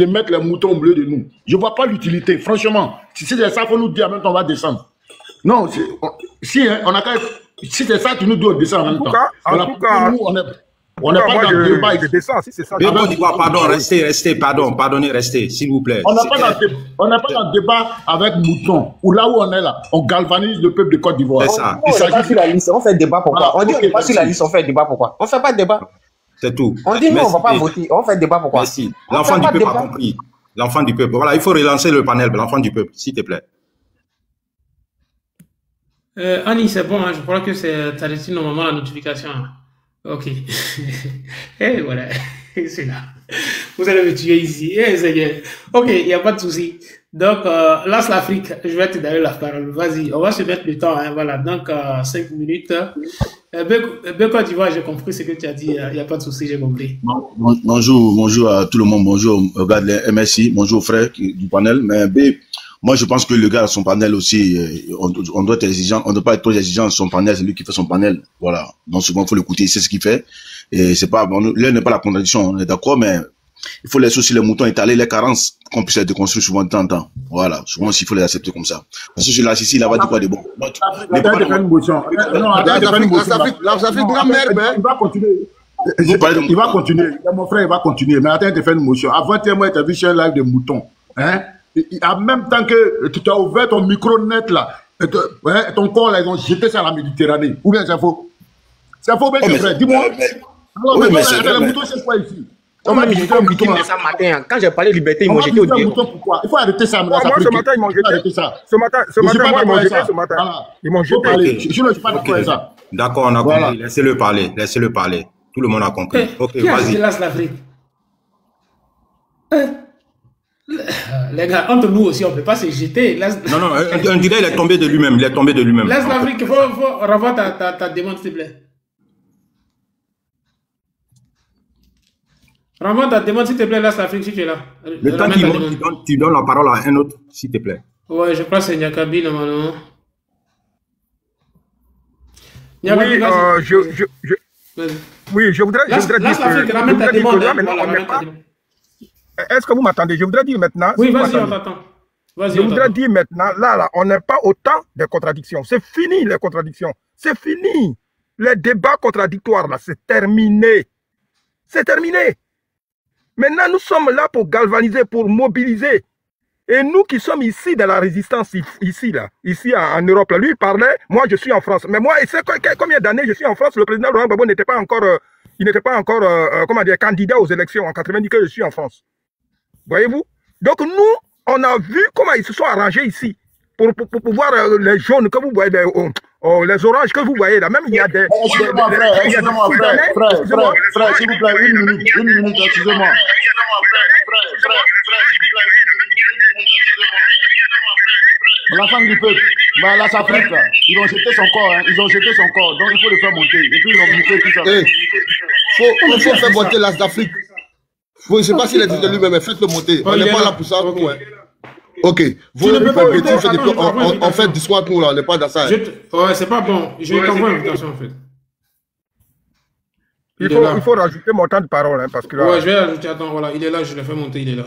mettre les moutons au milieu de nous. Je ne vois pas l'utilité, franchement. Si c'est ça qu'on nous dit, en même temps, on va descendre. Non, si c'est ça que nous devons descendre en même temps. En tout cas, on n'est pas dans le débat. Pardon, restez, pardonnez, restez, s'il vous plaît. On n'est pas dans le débat avec Mouton, ou là où on est là, on galvanise le peuple de Côte d'Ivoire. C'est ça. On n'est pas sur la liste, on fait débat pourquoi? On dit on n'est pas sur la liste, on fait débat pourquoi? On ne fait pas de débat. C'est tout. On dit non, on ne va pas voter, on fait débat pourquoi? Merci. L'enfant du peuple a compris. L'enfant du peuple. Voilà, il faut relancer le panel, l'enfant du peuple, s'il te plaît. Annie, c'est bon, hein, je crois que tu as reçu normalement la notification. Ok. Et voilà, c'est là. Vous allez me tuer ici. Ok, il n'y a pas de souci. Donc, lance l'Afrique. Je vais te donner la parole. Vas-y, on va se mettre le temps. Hein, voilà, donc 5 minutes. Côte d'Ivoire, j'ai compris ce que tu as dit. Il n'y a pas de souci, j'ai compris. Bonjour à tout le monde. Bonjour aux gars de la MSI. Bonjour aux frères du panel. Mais moi, je pense que le gars, son panel aussi, on doit être exigeant. On ne doit pas être trop exigeant. Son panel, c'est lui qui fait son panel. Voilà. Donc, souvent, il faut l'écouter. C'est ce qu'il fait. Et c'est pas, là, n'est pas la contradiction. On est d'accord, mais il faut laisser aussi les moutons étaler les carences qu'on puisse être déconstruits souvent de temps en temps. Voilà. Souvent aussi, il faut les accepter comme ça. Parce que je lâche ici, il va dire quoi de bon. Il va continuer. Il va continuer. Mon frère, il va continuer. Mais attends, il te fait une motion. Avant, tu as vu sur un live de moutons. Hein? En même temps que tu as ouvert ton micro net là, ton corps là, ils ont jeté ça à la Méditerranée. Ou bien c'est faux? C'est faux, mais c'est vrai. Dis-moi. Alors, oui, mais les moutons, c'est quoi ici? On m'a jeté un mouton ça matin. Quand j'ai parlé de liberté, ils m'ont jeté au diable. Pourquoi? Il faut arrêter ça. Moi, ce matin, ils m'ont jeté. Ce matin, moi, ils m'ont jeté ce matin. Ils m'ont jeté. Je ne suis pas d'accord avec ça. D'accord, on a compris. Laissez-le parler. Tout le monde a compris. Ok, vas-y. l'Afrique. Les gars, entre nous aussi, on ne peut pas se jeter. Non, on dirait qu'il est tombé de lui-même. Laisse l'Afrique, il faut revoir ta demande, s'il te plaît. Renvoie ta demande, s'il te plaît, laisse l'Afrique, si tu es là. Le temps qu'il monte, tu donnes la parole à un autre, s'il te plaît. Ouais, je crois que c'est Nyakabi, normalement. Oui, je voudrais dire que... ramène ta demande. Est-ce que vous m'attendez? Je voudrais dire maintenant... Oui, vas-y, on t'attend. Je voudrais dire maintenant, là, on n'est pas au temps des contradictions. C'est fini les contradictions. C'est fini. Les débats contradictoires, là, c'est terminé. C'est terminé. Maintenant, nous sommes là pour galvaniser, pour mobiliser. Et nous qui sommes ici dans la résistance, ici en Europe, là, lui il parlait, moi je suis en France. Mais moi, c'est combien d'années je suis en France? Le président Laurent Gbagbo n'était pas encore, comment dire, candidat aux élections en 90 que je suis en France. Voyez-vous? Donc nous, on a vu comment ils se sont arrangés ici pour voir les jaunes que vous voyez, les oranges que vous voyez là. Même il y a des... Excusez-moi, frère, s'il vous plaît, une minute, excusez-moi. L'enfant du peuple, bah là, ça fait là. Ils ont jeté son corps, hein. Ils ont jeté son corps, donc il faut le faire monter. Et puis ils ont monté tout ça. Il faut faire monter l'As d'Afrique. Je ne sais pas s'il est dit de lui-même, mais faites-le monter. On n'est pas là pour ça. Ok. Vous on fait du soir nous là, on n'est pas dans ça. Ouais, c'est pas bon. Je t'envoie l'invitation en fait. Il faut rajouter mon temps de parole, hein, parce que là... Ouais, je vais rajouter, attends, voilà, il est là, je l'ai fait monter, il est là.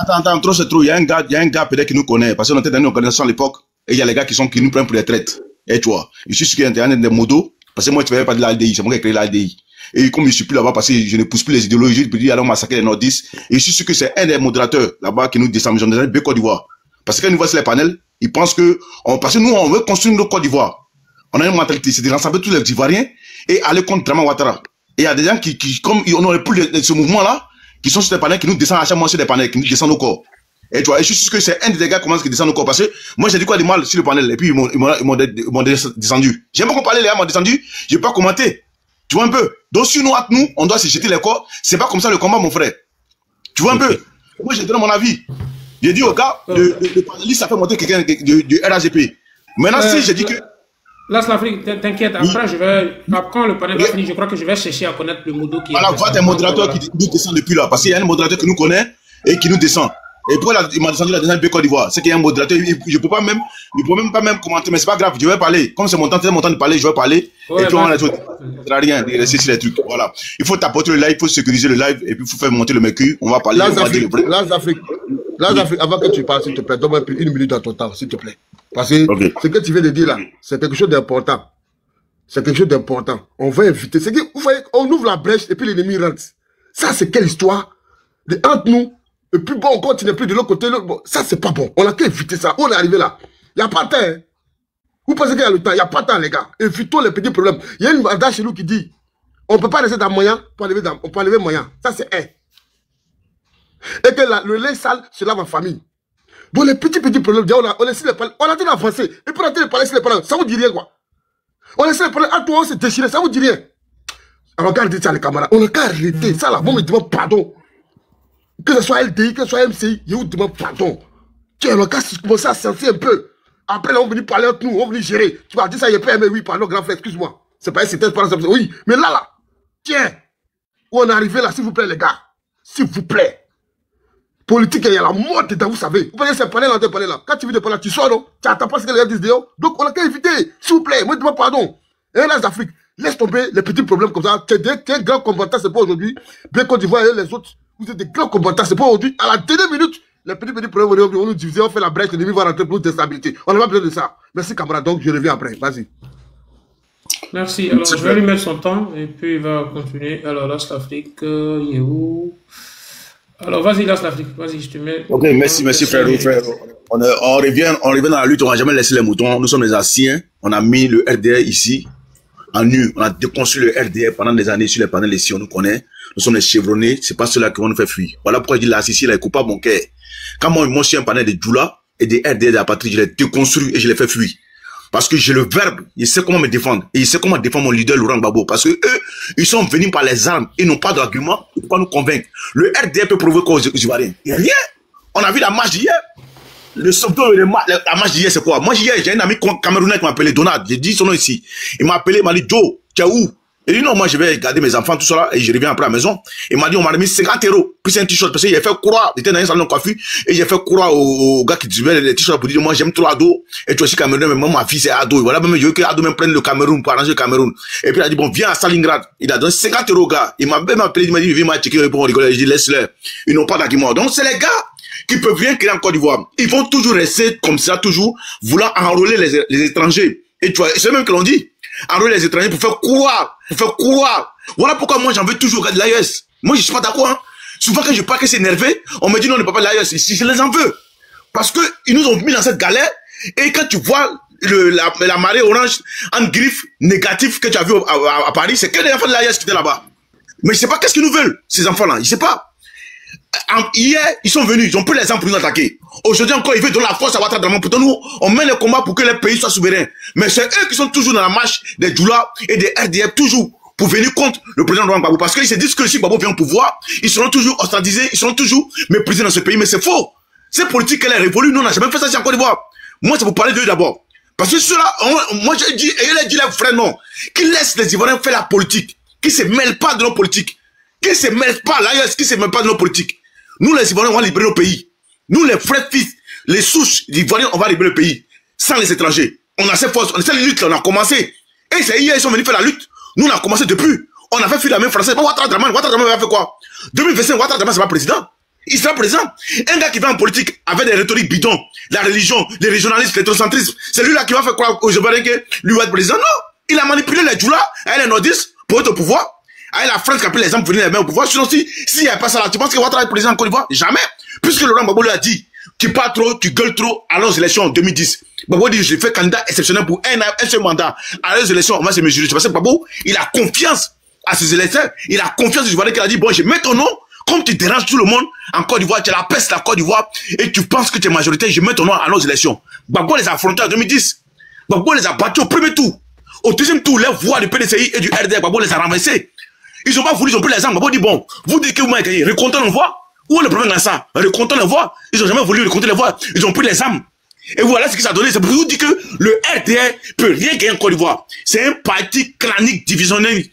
Attends, trop c'est trop. Il y a un gars peut-être qui nous connaît, parce qu'on était dans une organisation à l'époque, et il y a les gars qui nous prennent pour des traites. Et tu vois, je suis sûr qu'il y a un des modos, parce que moi, je ne fais pas de l'ALDI, c'est moi qui ai créé l'ALDI. Et comme je ne suis plus là-bas, parce que je ne pousse plus les idéologies, je dis, allons massacrer les nordistes. Et je suis sûr que c'est un des modérateurs là-bas qui nous descend, ils ont des Côte d'Ivoire. Parce que quand ils voient sur les panels, ils pensent que, parce que nous, on veut construire notre Côte d'Ivoire. On a une mentalité, c'est de rassembler tous les Ivoiriens et aller contre Draman Ouattara. Et il y a des gens qui comme on n'aurait plus ce mouvement-là, qui sont sur des panels, qui nous descendent à chaque mois sur des panels, qui nous descendent au corps. Et tu vois, et je suis sûr que c'est un des gars qui descend au corps. Parce que moi, j'ai dit quoi de mal sur le panel, et puis ils m'ont descendu. J'aime pas qu'on parle, les gars m'ont descendu, j'ai pas commenté. Tu vois un peu? Donc, si nous, on doit se jeter les corps, c'est pas comme ça le combat, mon frère. Tu vois un peu? Moi, j'ai donné mon avis. J'ai dit au gars, le paneliste, ça fait monter quelqu'un du RAGP. Maintenant, si j'ai dit que... Là, l'Afrique, t'inquiète, après, quand le panel va finir, je crois que je vais chercher à connaître le modo qui est... Voilà, voilà des modérateurs qui nous descendent depuis là, parce qu'il y a un modérateur qui nous connaît et qui nous descend. Et pourquoi il m'a descendu la dernière Côte d'Ivoire? C'est qu'il y a un modérateur, je peux pas même commenter, mais c'est pas grave, je vais parler. Comme c'est mon temps de parler, je vais parler. Ouais, et puis on a tout. Ça rien, de rester sur les trucs. Voilà. Il faut tapoter le live, il faut sécuriser le live, et puis il faut faire monter le mercure. On va parler. L'Afrique, avant que tu parles, s'il te plaît, donne-moi une minute dans ton temps, s'il te plaît. Parce que ce que tu viens de dire là, c'est quelque chose d'important. C'est quelque chose d'important. On va éviter. C'est que, vous voyez, on ouvre la brèche et puis l'ennemi rentre. Ça, c'est quelle histoire de entre nous. Et puis bon, on continue plus de l'autre côté. Bon, ça, c'est pas bon. On a qu'à éviter ça. On est arrivé là. Il n'y a pas de temps. Hein. Vous pensez qu'il y a le temps? Il n'y a pas de temps, les gars. Évitons les petits problèmes. Il y a une adage chez nous qui dit on ne peut pas rester dans moyen pour enlever moyen. Ça, c'est un. Et que le lait sale se lave en famille. Bon, les petits problèmes, on laisse les palais. On a dit d'avancer. Et puis on a dit les palais sur les palais. Ça vous dit rien, quoi. On laisse les palais. À toi, on s'est déchiré. Ça vous dit rien. Alors, regardez ça, les camarades. On a qu'à arrêter. Ça, là, bon, me demande pardon. Que ce soit LDI, que ce soit MCI, je vous demande pardon. Tiens, on a qu'à commencer à sentir un peu. Après, là, on venu parler entre nous, on venu gérer. Tu vas dire ça, il n'y a pas aimé, oui, pardon, grand frère, excuse-moi. C'est pas c'était par exemple. Oui, mais là, tiens, où on est arrivé là, s'il vous plaît, les gars. S'il vous plaît. Politique, il y a la mort dedans, vous savez. Vous voyez, c'est panel là. Quand tu vis de panel, tu sors, non? Tu n'attends pas ce que les gars disent dehors. Donc, on a qu'à éviter. S'il vous plaît, moi, je demande pardon. Et là, l'Afrique, laisse tomber les petits problèmes comme ça. Tu es un grand combattant, c'est pas aujourd'hui. Bien Côte d'Ivoire et les autres, vous êtes des grands combattants, c'est pas aujourd'hui. À la dernière minute, les petits problèmes, on nous divise, on fait la brèche, l'ennemi va rentrer pour nous déstabiliser. On n'a pas besoin de ça. Merci, camarade. Donc, je reviens après. Vas-y. Merci. Alors, je vais lui mettre son temps et puis il va continuer. Alors, là, l'Afrique, il est où? Alors, vas-y, lâche l'Afrique. Vas-y, je te mets. Ok, merci, frère. On revient dans la lutte, on n'a jamais laissé les moutons. Nous sommes les anciens. On a mis le RDR ici, en nu. On a déconstruit le RDR pendant des années sur les panels ici, on nous connaît. Nous sommes les chevronnés. C'est pas ceux-là qui vont nous faire fuir. Voilà pourquoi je dis là, ici, là, il coupe pas mon cœur. Quand moi, je suis un panel de Djoula et des RDR de la patrie, je les déconstruis et je les fais fuir. Parce que j'ai le verbe, il sait comment me défendre. Et il sait comment défendre mon leader, Laurent Gbagbo. Parce que eux, ils sont venus par les armes. Ils n'ont pas d'argument pour pas nous convaincre. Le RDR peut provoquer aux Ivoiriens. Il n'y a rien. On a vu la marche d'hier. Le sauveteur, la marche d'hier, c'est quoi? Moi, hier, j'ai un ami camerounais qui m'a appelé Donald. J'ai dit son nom ici. Il m'a appelé, il m'a dit, Joe, tu es où? Il dit non, moi je vais garder mes enfants, tout ça là, et je reviens après à la maison. Il m'a dit, on m'a remis 50 €, puis c'est un t-shirt, parce qu'il a fait croire, il était dans un salon de coiffure, et j'ai fait croire au gars qui distribuait les t-shirts pour dire, moi j'aime trop Ado, et toi aussi Camerounais, mais moi ma fille c'est Ado, et voilà, même je veux que Ado même prenne le Cameroun pour arranger le Cameroun. Et puis il a dit, bon, viens à Stalingrad. Il a donné 50 € au gars. Il m'a même appelé, il m'a dit, viens m'a checker, pour rigoler. Je dis, laisse-le. Ils n'ont pas d'argument. Donc c'est les gars, qui peuvent rien créer en Côte d'Ivoire. Ils vont toujours rester comme ça, toujours voulant enrôler les étrangers. Et tu vois, c'est même que l'on dit, enrôler les étrangers pour faire croire, Voilà pourquoi moi j'en veux toujours de l'AES. Moi je suis pas d'accord. Hein. Souvent quand je parle que c'est énervé, on me dit non, on ne peut pas l'AES. Si je les en veux. Parce que ils nous ont mis dans cette galère. Et quand tu vois la marée orange en griffe négative que tu as vu à Paris, c'est que les enfants de l'AES qui étaient là-bas. Mais je sais pas qu'est-ce qu'ils nous veulent, ces enfants-là. Je sais pas. Hier, ils sont venus, ils ont pris les armes pour nous attaquer. Aujourd'hui encore, ils veulent donner la force à Ouattara Draman. Pourtant, nous, on mène le combat pour que les pays soient souverains. Mais c'est eux qui sont toujours dans la marche des Djoula et des RDF, toujours, pour venir contre le président Laurent Gbagbo. Parce qu'ils se disent que si Gbagbo vient au pouvoir, ils seront toujours ostracisés, ils seront toujours méprisés dans ce pays. Mais c'est faux. Cette politique, elle est révolue. Nous, on n'a jamais fait ça ici en Côte d'Ivoire. Moi, c'est pour parler d'eux d'abord. Parce que ceux-là, moi, j'ai dit, et il a dit les vrais noms, qui laissent les Ivoiriens faire la politique, qui se mêlent pas de nos politiques, qui se mêlent pas, là, qui se mêlent pas de nos politiques. Nous, les Ivoiriens, on va libérer nos pays. Nous, les frères fils, les souches d'Ivoiriens, on va libérer le pays. Sans les étrangers. On a cette force, on a cette lutte, on a commencé. Et c'est hier, ils sont venus faire la lutte. Nous, on a commencé depuis. On a fait fuir la main française. Ouattara Draman va faire quoi? 2025, Ouattara Draman, c'est pas président. Il sera président. Un gars qui va en politique avec des rhétoriques bidons, la religion, les régionalistes, l'étrocentrisme, c'est lui là qui va faire croire aux Ivoiriens que lui va être président. Non! Il a manipulé les Djoula, les nordistes, pour être au pouvoir. Avec la France qui a pris les armes pour venir les mains au pouvoir. Sinon, s'il n'y a pas ça là, tu penses que Ouattara est président en Côte d'Ivoire? Jamais. Puisque Laurent Gbagbo lui a dit, tu parles trop, tu gueules trop, allons aux élections en 2010. Gbagbo dit, je fais candidat exceptionnel pour un seul mandat. À les élections, on va se mesurer. C'est parce que Gbagbo, il a confiance à ses électeurs. Il a confiance aux Ivoiriens qu'il a dit, bon, je mets ton nom, comme tu déranges tout le monde en Côte d'Ivoire, tu as la peste la Côte d'Ivoire, et tu penses que tu es majoritaire, je mets ton nom à nos élections. Gbagbo les a affrontés en 2010. Gbagbo les a battus au premier tour. Au deuxième tour, les voix du PDCI et du RDR, Gbagbo les a renversés. Ils n'ont pas voulu, ils ont pris les armes. Gbagbo dit, bon, vous dites que vous m'avez gagné, recomptez les voix. Où est le problème dans ça? Recomptez les voix. Ils n'ont jamais voulu recompter les voix. Ils ont pris les armes. Et voilà ce qui s'est donné. C'est pour vous dire que le RDR peut rien gagner en Côte d'Ivoire. C'est un parti clanique divisionnel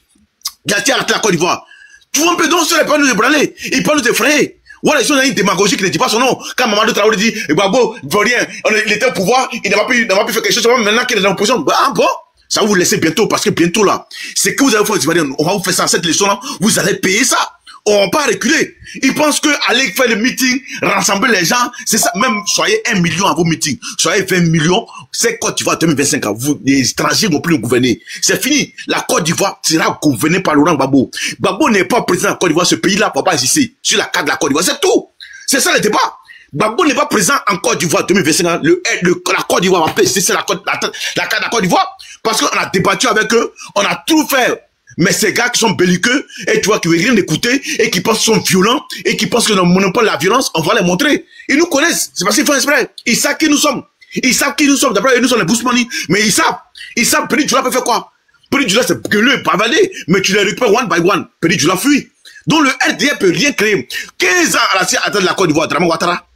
qui a tiré à la Côte d'Ivoire. Tu vois un peu, donc, ceux-là, ils peuvent nous ébranler. Ils peuvent nous effrayer. Voilà, ils sont dans une démagogie qui ne dit pas son nom. Quand Mamadou Traoré dit, Gbagbo, il veut rien. Il était au pouvoir, il n'a pas pu faire quelque chose. Maintenant qu'il est dans l'opposition, ah bon? Ça va vous laisser bientôt, parce que bientôt là, c'est que vous allez faire aux Ivoiriens. On va vous faire ça, cette leçon-là, vous allez payer ça. On va pas reculer. Ils pensent que aller faire le meeting, rassembler les gens, c'est ça. Même soyez 1 million à vos meetings, soyez 20 millions, c'est Côte d'Ivoire 2025 ans. Vous, les étrangers vont plus nous gouverner. C'est fini. La Côte d'Ivoire sera gouvernée par Laurent Gbagbo. Gbagbo n'est pas président de la Côte d'Ivoire. Ce pays-là ne peut pas exister sur la carte de la Côte d'Ivoire. C'est tout. C'est ça le débat. Gbagbo n'est pas présent en Côte d'Ivoire 2025 ans. La Côte d'Ivoire va passer sur la carte de la Côte d'Ivoire. Parce qu'on a débattu avec eux, on a tout fait. Mais ces gars qui sont belliqueux, et tu vois, qui ne veulent rien écouter, et qui pensent qu'ils sont violents, et qui pensent que nous monopole de la violence, on va les montrer. Ils nous connaissent. C'est parce qu'ils font exprès. Ils savent qui nous sommes. Ils savent qui nous sommes. D'abord, nous sommes les Bousmani. Mais ils savent. Ils savent, Petit Djoula peut faire quoi? Petit Djoula, c'est gueuleux, bavaler. Mais tu les récupères one by one. Petit Djoula fuit. Donc le RDR peut rien créer. 15 ans à la tête de la Côte d'Ivoire, Draman Ouattara.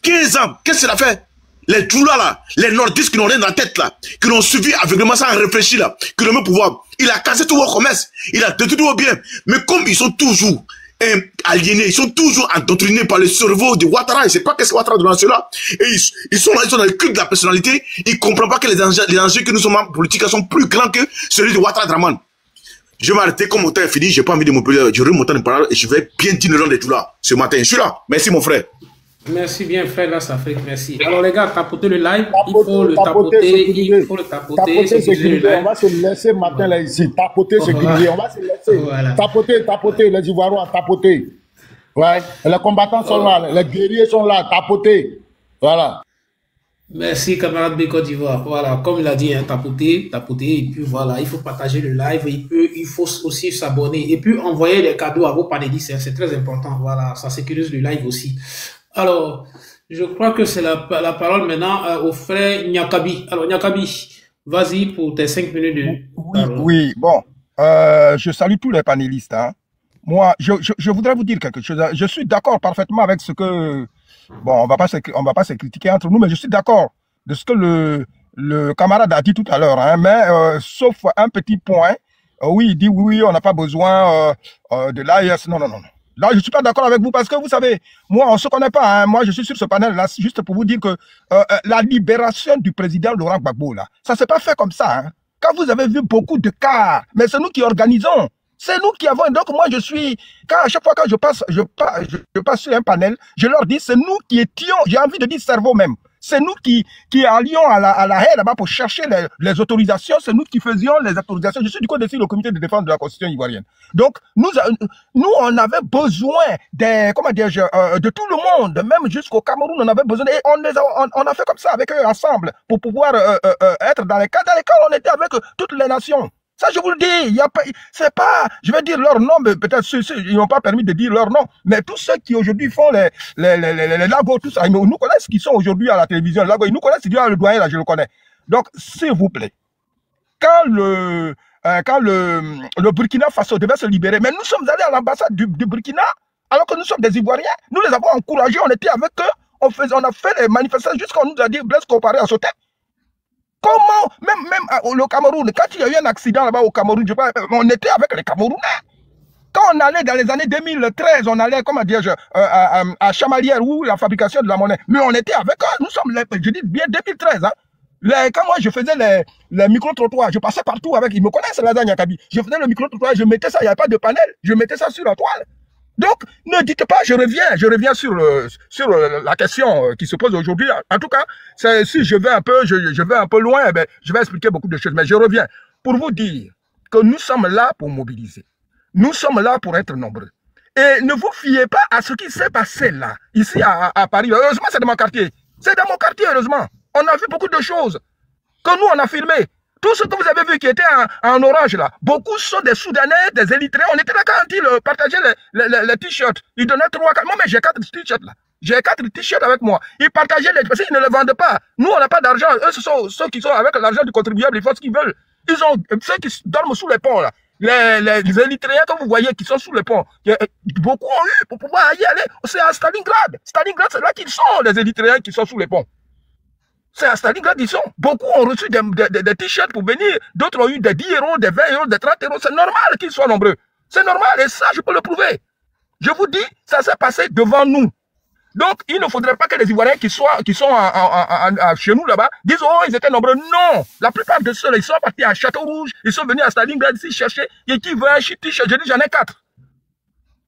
15 ans. Qu'est-ce qu'il a fait? Les Djoula là, les nordistes qui n'ont rien dans la tête là, qui l'ont suivi aveuglément sans réfléchir là, qui l'ont mis au pouvoir. Il a cassé tout vos commerces, il a détruit tout vos biens. Mais comme ils sont toujours aliénés, ils sont toujours endoctrinés par le cerveau de Ouattara, ils ne savent pas qu'est-ce que Ouattara dans cela. Et ils sont dans le culte de la personnalité, ils ne comprennent pas que les enjeux que nous sommes en politique sont plus grands que celui de Ouattara Draman. Je vais m'arrêter comme mon temps est fini, j'ai pas envie de m'oublier, j'aurai mon temps de parole et je vais bien dire le nom de tout là ce matin. Je suis là. Merci mon frère. Merci bien, frère Las Afrique, merci. Alors, les gars, tapotez le live, il faut le tapoter, il faut le tapoter, sécuriser le live. On va se laisser matin là ici, tapoter, sécuriser, on va se laisser. Voilà. Tapoter, les Ivoiriens, tapoter. Ouais, les combattants sont là, les guerriers sont là, tapoter. Voilà. Merci, camarade de Côte d'Ivoire. Voilà, comme il a dit, hein, tapoter, et puis voilà, il faut partager le live, il faut aussi s'abonner, et puis envoyer des cadeaux à vos panélistes, c'est très important, voilà, ça sécurise le live aussi. Alors, je crois que c'est la parole maintenant au frère Nyakabi. Alors, Nyakabi, vas-y pour tes 5 minutes de parole. Oui, bon, je salue tous les panélistes. Hein. Moi, je voudrais vous dire quelque chose. Je suis d'accord parfaitement avec ce que... Bon, on va pas se critiquer entre nous, mais je suis d'accord de ce que le camarade a dit tout à l'heure. Hein, mais sauf un petit point. Oui, il dit oui, on n'a pas besoin de l'AES. Non. Là, je ne suis pas d'accord avec vous parce que vous savez, moi, on ne se connaît pas. Hein. Moi, je suis sur ce panel-là juste pour vous dire que la libération du président Laurent Gbagbo, là, ça ne s'est pas fait comme ça. Hein. Quand vous avez vu beaucoup de cas, mais c'est nous qui organisons. C'est nous qui avons. Donc moi, à chaque fois que je passe sur un panel, je leur dis, c'est nous qui étions, j'ai envie de dire cerveau même. C'est nous qui allions à la haie là-bas pour chercher les autorisations. C'est nous qui faisions les autorisations. Je suis du côté le comité de défense de la Constitution ivoirienne. Donc, nous on avait besoin de tout le monde, même jusqu'au Cameroun, on avait besoin. Et on a fait comme ça avec eux ensemble pour pouvoir être dans les cas dans lesquels on était avec toutes les nations. Ça, je vous le dis, c'est pas, je vais dire leur nom, mais peut-être ils n'ont pas permis de dire leur nom, mais tous ceux qui aujourd'hui font les lagos, tout ça, ils nous connaissent, qui sont aujourd'hui à la télévision, ils nous connaissent, le doyen, là, je le connais. Donc, s'il vous plaît, quand le Burkina Faso devait se libérer, mais nous sommes allés à l'ambassade du Burkina, alors que nous sommes des Ivoiriens, nous les avons encouragés, on était avec eux, on a fait les manifestations jusqu'à on nous a dit Blaise Compaoré a sauté. Comment, même le Cameroun, quand il y a eu un accident là-bas au Cameroun, on était avec les Camerounais. Quand on allait dans les années 2013, on allait, comment dire, à Chamalières, où la fabrication de la monnaie. Mais on était avec eux, nous sommes, je dis bien 2013. Hein. Quand moi je faisais les micro-trottoirs, je passais partout avec, ils me connaissent, Lazagne Akabi. Je faisais le micro-trottoir, je mettais ça, il n'y avait pas de panel, je mettais ça sur la toile. Donc, ne dites pas, je reviens sur la question qui se pose aujourd'hui. En tout cas, si je vais un peu loin, je vais expliquer beaucoup de choses, mais je reviens pour vous dire que nous sommes là pour mobiliser. Nous sommes là pour être nombreux. Et ne vous fiez pas à ce qui s'est passé là, ici à Paris. Heureusement, c'est dans mon quartier. C'est dans mon quartier, heureusement. On a vu beaucoup de choses que nous, on a filmé. Tout ce que vous avez vu qui était en orange là, beaucoup sont des Soudanais, des Érythréens. On était là quand ils partageaient les t-shirts. Ils donnaient 3, 4. Moi, mais j'ai 4 t-shirts là. J'ai 4 t-shirts avec moi. Ils partageaient parce qu'ils ne les vendent pas. Nous, on n'a pas d'argent. Eux, ce sont ceux qui sont avec l'argent du contribuable. Ils font ce qu'ils veulent. Ils ont ceux qui dorment sous les ponts là. Les Érythréens que vous voyez qui sont sous les ponts. Beaucoup ont eu pour pouvoir y aller. C'est à Stalingrad. Stalingrad, c'est là qu'ils sont, les Érythréens qui sont sous les ponts. C'est à Stalingrad, ils sont. Beaucoup ont reçu des t-shirts pour venir. D'autres ont eu des 10 euros, des 20 euros, des 30 euros. C'est normal qu'ils soient nombreux. C'est normal. Et ça, je peux le prouver. Je vous dis, ça s'est passé devant nous. Donc, il ne faudrait pas que les Ivoiriens qui sont chez nous là-bas disent, oh, ils étaient nombreux. Non. La plupart de ceux-là, ils sont partis à Château-Rouge. Ils sont venus à Stalingrad ici chercher. Et qui veut un t-shirt? Je dis, j'en ai 4.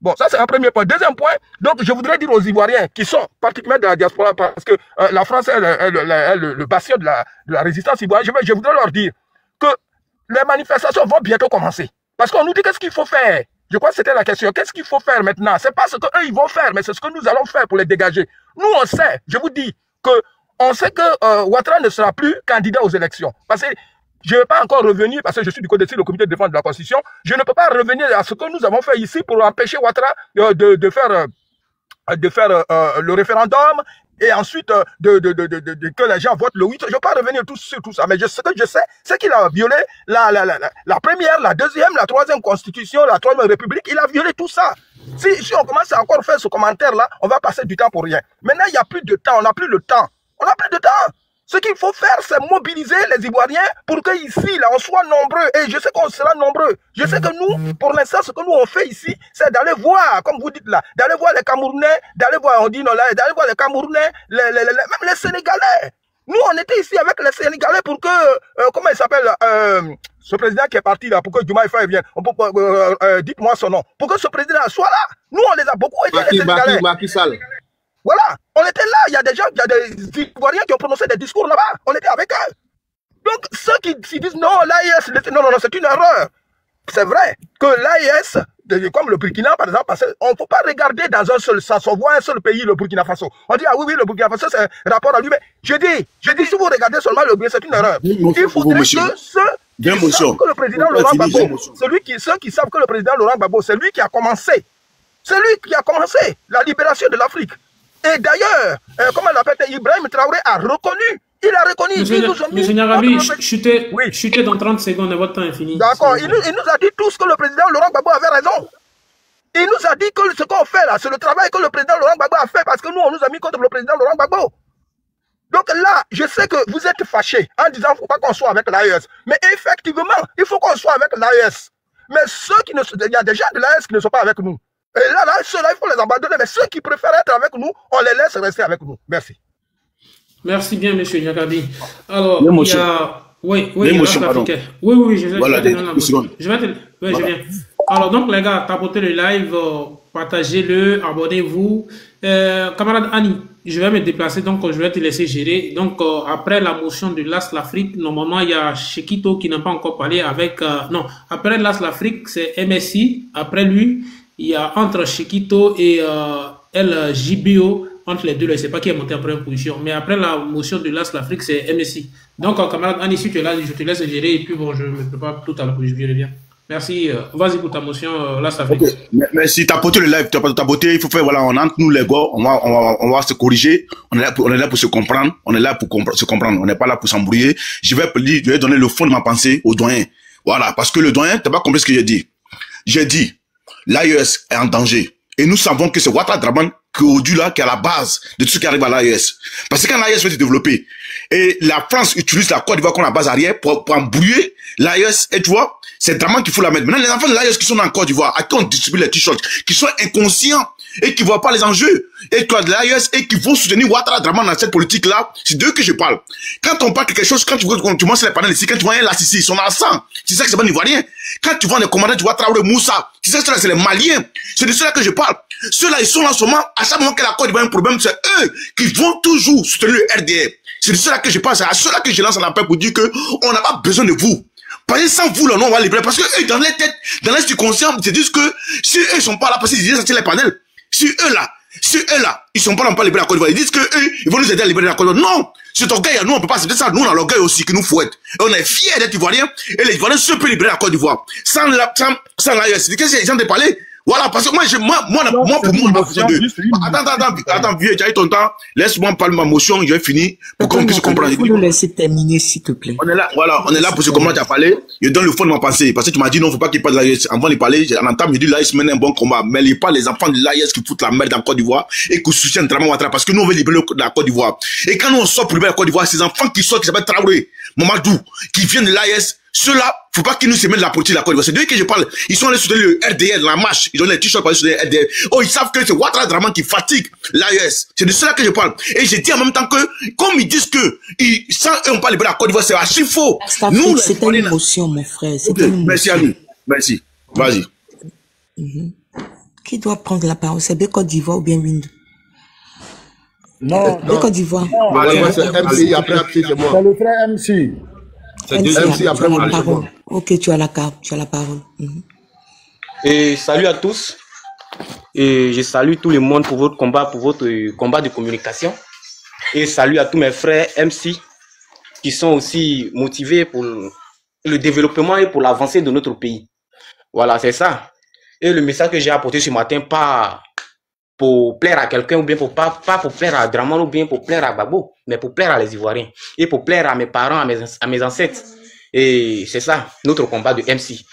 Bon, ça c'est un premier point. Deuxième point, donc je voudrais dire aux Ivoiriens qui sont particulièrement de la diaspora, parce que la France est le bastion de la résistance ivoirienne, je voudrais leur dire que les manifestations vont bientôt commencer. Parce qu'on nous dit qu'est-ce qu'il faut faire. Je crois que c'était la question. Qu'est-ce qu'il faut faire maintenant? C'est pas ce qu'eux ils vont faire, mais c'est ce que nous allons faire pour les dégager. Nous on sait, je vous dis, on sait que Ouattara ne sera plus candidat aux élections. Parce que je ne vais pas encore revenir, parce que je suis du côté du comité de défense de la Constitution, je ne peux pas revenir à ce que nous avons fait ici pour empêcher Ouattara de faire le référendum et ensuite que les gens votent le 8. Je ne vais pas revenir sur tout ça, mais ce que je sais, c'est qu'il a violé la première, la deuxième, la troisième constitution, la troisième république. Il a violé tout ça. Si on commence à encore faire ce commentaire-là, on va passer du temps pour rien. Maintenant, il n'y a plus de temps, on n'a plus le temps. On n'a plus de temps. Ce qu'il faut faire, c'est mobiliser les Ivoiriens pour qu'ici, là, on soit nombreux. Et je sais qu'on sera nombreux. Je sais que nous, pour l'instant, ce que nous on fait ici, c'est d'aller voir, comme vous dites là, d'aller voir les Camerounais, d'aller voir, on dit non là, d'aller voir les Camerounais, même les Sénégalais. Nous, on était ici avec les Sénégalais pour que, comment il s'appelle, ce président qui est parti là, pour que Diomaye Faye vienne. Dites-moi son nom. Pour que ce président soit là. Nous, on les a beaucoup aidés, les Sénégalais. Macky Sall. Voilà, on était là, il y a des gens, il y a des Ivoiriens qui ont prononcé des discours là-bas, on était avec eux. Donc, ceux qui disent non, l'AIS, non, c'est une erreur. C'est vrai que l'AIS, comme le Burkina par exemple, on ne faut pas regarder dans un seul sens, on voit un seul pays, le Burkina Faso. On dit, ah oui, le Burkina Faso, c'est un rapport à lui, mais je dis, si vous regardez seulement le Burkina, c'est une erreur. Il faudrait que ceux qui savent que le président Laurent Gbagbo, ceux qui savent que le président Laurent Gbagbo, c'est lui qui a commencé. C'est lui qui a commencé la libération de l'Afrique. Et d'ailleurs, comment il appelle, Ibrahim Traoré a reconnu. Il a reconnu. Monsieur Nyagabi, chutez dans 30 secondes et votre temps est fini. D'accord. Il nous a dit tous que le président Laurent Gbagbo avait raison. Il nous a dit que ce qu'on fait là, c'est le travail que le président Laurent Gbagbo a fait parce que nous, on nous a mis contre le président Laurent Gbagbo. Donc là, je sais que vous êtes fâchés en disant qu'il ne faut pas qu'on soit avec l'AES. Mais effectivement, il faut qu'on soit avec l'AES. Mais il y a des gens de l'AES qui ne sont pas avec nous. Et là, ceux-là, il faut les abandonner. Mais ceux qui préfèrent être avec nous, on les laisse rester avec nous. Merci. Merci bien, monsieur Nyagabi. Alors, il y a... Oui, je vais. Voilà, des secondes. Je viens. Alors, donc, les gars, tapotez le live, partagez-le, abonnez-vous. Camarade Annie, je vais me déplacer, donc je vais te laisser gérer. Donc, après la motion de l'As l'Afrique, normalement, il y a Chekito qui n'a pas encore parlé avec... non, après l'As l'Afrique, c'est MSI. Après lui, il y a entre Chekito et LJBO, entre les deux, je ne sais pas qui est monté en première position. Mais après la motion de l'As l'Afrique, c'est MSI. Donc, camarade Annie, si tu es là, je te laisse gérer. Et puis, bon, je me prépare tout à l'heure, je reviens. Merci. Vas-y pour ta motion, là, ça fait. Okay. Mais si t'as poté le live, t'as poté, il faut faire, voilà, on entre nous, les gars, on va se corriger. On est là pour se comprendre. On est là pour se comprendre. On n'est pas là pour s'embrouiller. Je vais donner le fond de ma pensée au doyen. Voilà. Parce que le doyen, t'as pas compris ce que j'ai dit. J'ai dit, l'AES est en danger. Et nous savons que c'est Ouattara Draman qui est à la base de tout ce qui arrive à l'AES. Parce que quand l'AES veut se développer, et la France utilise la Côte d'Ivoire comme la base arrière pour embrouiller l'AES, et tu vois, c'est Draman qu'il faut la mettre. Maintenant, les enfants de l'AES qui sont en Côte d'Ivoire, à qui on distribue les t-shirts, qui sont inconscients et qui voient pas les enjeux, et qui ont de l'AES et qui vont soutenir Ouattara Draman dans cette politique-là, c'est d'eux que je parle. Quand on parle quelque chose, quand tu vois sur les panels ici, quand tu vois un Lassisi, ils sont à 100. C'est ça que c'est pas ivoirien. Quand tu vois les commandants, tu vois Traoré Moussa, c'est ça que c'est les Maliens. C'est de cela que je parle. Ceux-là, ils sont là en ce moment, à chaque moment que la Côte d'Ivoire a un problème, c'est eux qui vont toujours soutenir le RDR. C'est de cela que je parle, c'est à cela que je lance un appel pour dire que on n'a pas besoin de vous. Parce que sans vous, là, non, on va libérer. Parce que eux, dans les têtes, dans l'esprit conscient, ils se disent que si eux, ils sont pas là, parce qu'ils disent sortir les panels, si eux, là, ils sont pas là, on peut pas libérer la Côte d'Ivoire. Ils disent que eux, ils vont nous aider à libérer la Côte d'Ivoire. Non! Cet orgueil, nous, on peut pas accepter ça. Nous, on a l'orgueil aussi, qui nous fouette. Et on est fiers d'être Ivoiriens. Et les Ivoiriens se peuvent libérer la Côte d'Ivoire. Sans l'AES. Qu'est-ce que les gens de parler? Voilà, parce que moi, pour moi, attends, vieux, tu as eu ton temps. Laisse-moi parler ma motion, je vais finir pour qu'on puisse comprendre. Il faut nous laisser terminer, s'il te plaît. On est là, voilà, on est là pour se comprendre, tu as parlé. Je donne le fond de ma pensée. Parce que tu m'as dit non, faut pas qu'il parle de l'AES. Avant de parler, en entame, je dis l'AES mène un bon combat. Mais il n'y a pas les enfants de l'AES qui foutent la merde en Côte d'Ivoire et qui soutiennent Draman Ouattara. Parce que nous, on veut libérer la Côte d'Ivoire. Et quand nous, on sort pour libérer la Côte d'Ivoire, ces enfants qui sortent, qui s'appellent Traoré, Mamadou, qui viennent de l'AES, ceux-là, faut pas qu'ils nous se mettent de la politique de la Côte d'Ivoire. C'est d'eux que je parle. Ils sont allés soutenir le RDR, la marche. Ils ont les t-shirts pour aller soutenir le RDR. Oh, ils savent que c'est Ouattara Draman qui fatigue l'AES. C'est de cela que je parle. Et je dis en même temps que, comme ils disent que, sans eux, on parle libérer la Côte d'Ivoire, c'est archi faux. Nous, c'était une émotion, mon frère. Okay. Merci à nous. Merci. Vas-y. Qui doit prendre la parole? C'est Côte d'Ivoire ou bien Windu? Non. Côte d'Ivoire. C'est MC, après c'est moi. C'est le frère MC. C'est MC, après moi. Ok, tu as la carte, tu as la parole. Et salut à tous. Et je salue tout le monde pour votre combat de communication. Et salut à tous mes frères MC qui sont aussi motivés pour le développement et pour l'avancée de notre pays. Voilà, c'est ça. Et le message que j'ai apporté ce matin, pas pour plaire à quelqu'un ou bien pas pour plaire à Draman ou bien pour plaire à Gbagbo, mais pour plaire à les Ivoiriens et pour plaire à mes parents, à mes ancêtres. Et c'est ça, notre combat de MC.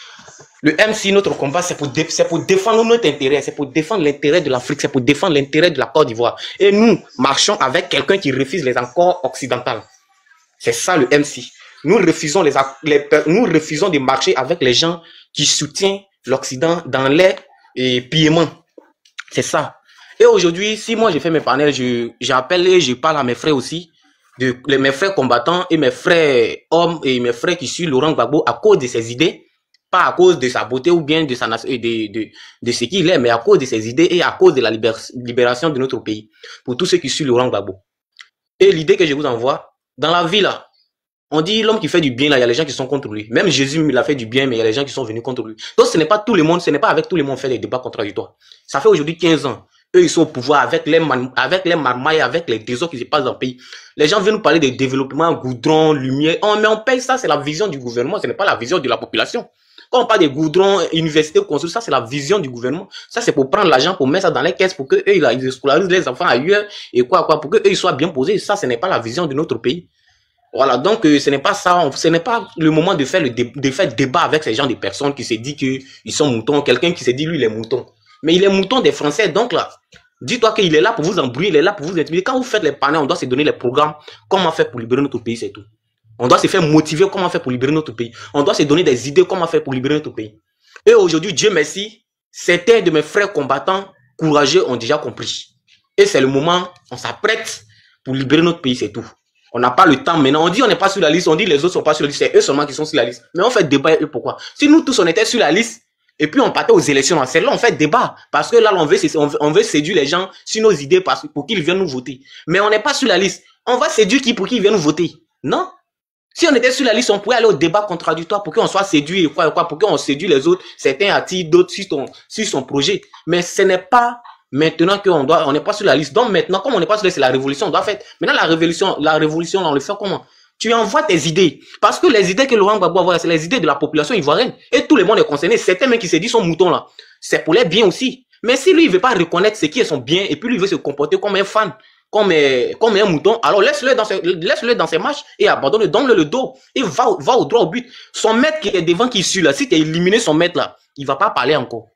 Le MC, notre combat, c'est pour défendre notre intérêt, c'est pour défendre l'intérêt de l'Afrique, c'est pour défendre l'intérêt de la Côte d'Ivoire. Et nous marchons avec quelqu'un qui refuse les accords occidentaux. C'est ça le MC. Nous refusons de marcher avec les gens qui soutiennent l'Occident dans les pillements. C'est ça. Et aujourd'hui, si moi j'ai fait mes panels, j'appelle et je parle à mes frères aussi, mes frères combattants et mes frères hommes et mes frères qui suivent Laurent Gbagbo à cause de ses idées, pas à cause de sa beauté ou bien de ce qu'il est, mais à cause de ses idées et à cause de la libération de notre pays. Pour tous ceux qui suivent Laurent Gbagbo. Et l'idée que je vous envoie, dans la vie là, on dit l'homme qui fait du bien là, il y a les gens qui sont contre lui. Même Jésus, il a fait du bien, mais il y a les gens qui sont venus contre lui. Donc ce n'est pas tout le monde, ce n'est pas avec tout le monde fait des débats contradictoires. Ça fait aujourd'hui 15 ans. Eux, ils sont au pouvoir avec les marmailles, avec les trésors qui se passent dans le pays. Les gens viennent nous parler de développement, goudron, lumière. Mais on paye ça, c'est la vision du gouvernement, ce n'est pas la vision de la population. Quand on parle de goudron, université construite, ça c'est la vision du gouvernement. Ça c'est pour prendre l'argent, pour mettre ça dans les caisses, pour qu'eux, ils scolarisent les enfants ailleurs, et quoi, pour qu'eux, ils soient bien posés. Ça, ce n'est pas la vision de notre pays. Voilà, donc ce n'est pas ça, ce n'est pas le moment de faire débat avec ces gens, des personnes qui se disent qu'ils sont moutons, quelqu'un qui se dit lui il est mouton. Mais il est mouton des Français, donc là, dis-toi qu'il est là pour vous embrouiller, il est là pour vous intimider. Quand vous faites les panels, on doit se donner les programmes, comment faire pour libérer notre pays, c'est tout. On doit se faire motiver comment faire pour libérer notre pays. On doit se donner des idées comment faire pour libérer notre pays. Et aujourd'hui, Dieu merci, certains de mes frères combattants courageux ont déjà compris. Et c'est le moment, on s'apprête pour libérer notre pays, c'est tout. On n'a pas le temps maintenant. On dit on n'est pas sur la liste, on dit les autres sont pas sur la liste, c'est eux seulement qui sont sur la liste. Mais on fait débat et pourquoi? Si nous tous on était sur la liste, Et puis, on partait aux élections. C'est là on fait débat. Parce que là, on veut séduire les gens sur nos idées pour qu'ils viennent nous voter. Mais on n'est pas sur la liste. On va séduire qui pour qu'ils viennent nous voter? Non. Si on était sur la liste, on pourrait aller au débat contradictoire pour qu'on soit séduit et quoi, pour qu'on séduise les autres. Certains attirent d'autres sur son projet. Mais ce n'est pas maintenant on n'est pas sur la liste. Donc maintenant, comme on n'est pas sur la liste, c'est la révolution. On doit faire. Maintenant, la révolution, on le fait comment? Tu envoies tes idées. Parce que les idées que Laurent Gbagbo a, c'est les idées de la population ivoirienne. Et tout le monde est concerné. Certains mecs qui se disent son mouton là, c'est pour les biens aussi. Mais si lui, il veut pas reconnaître ce qui est son bien, et puis lui, il veut se comporter comme un fan, comme un mouton, alors laisse-le dans ses marches et abandonne-le, donne-le le dos. Et va au droit au but. Son maître qui est devant, qui suit là, si tu as éliminé son maître là, il va pas parler encore.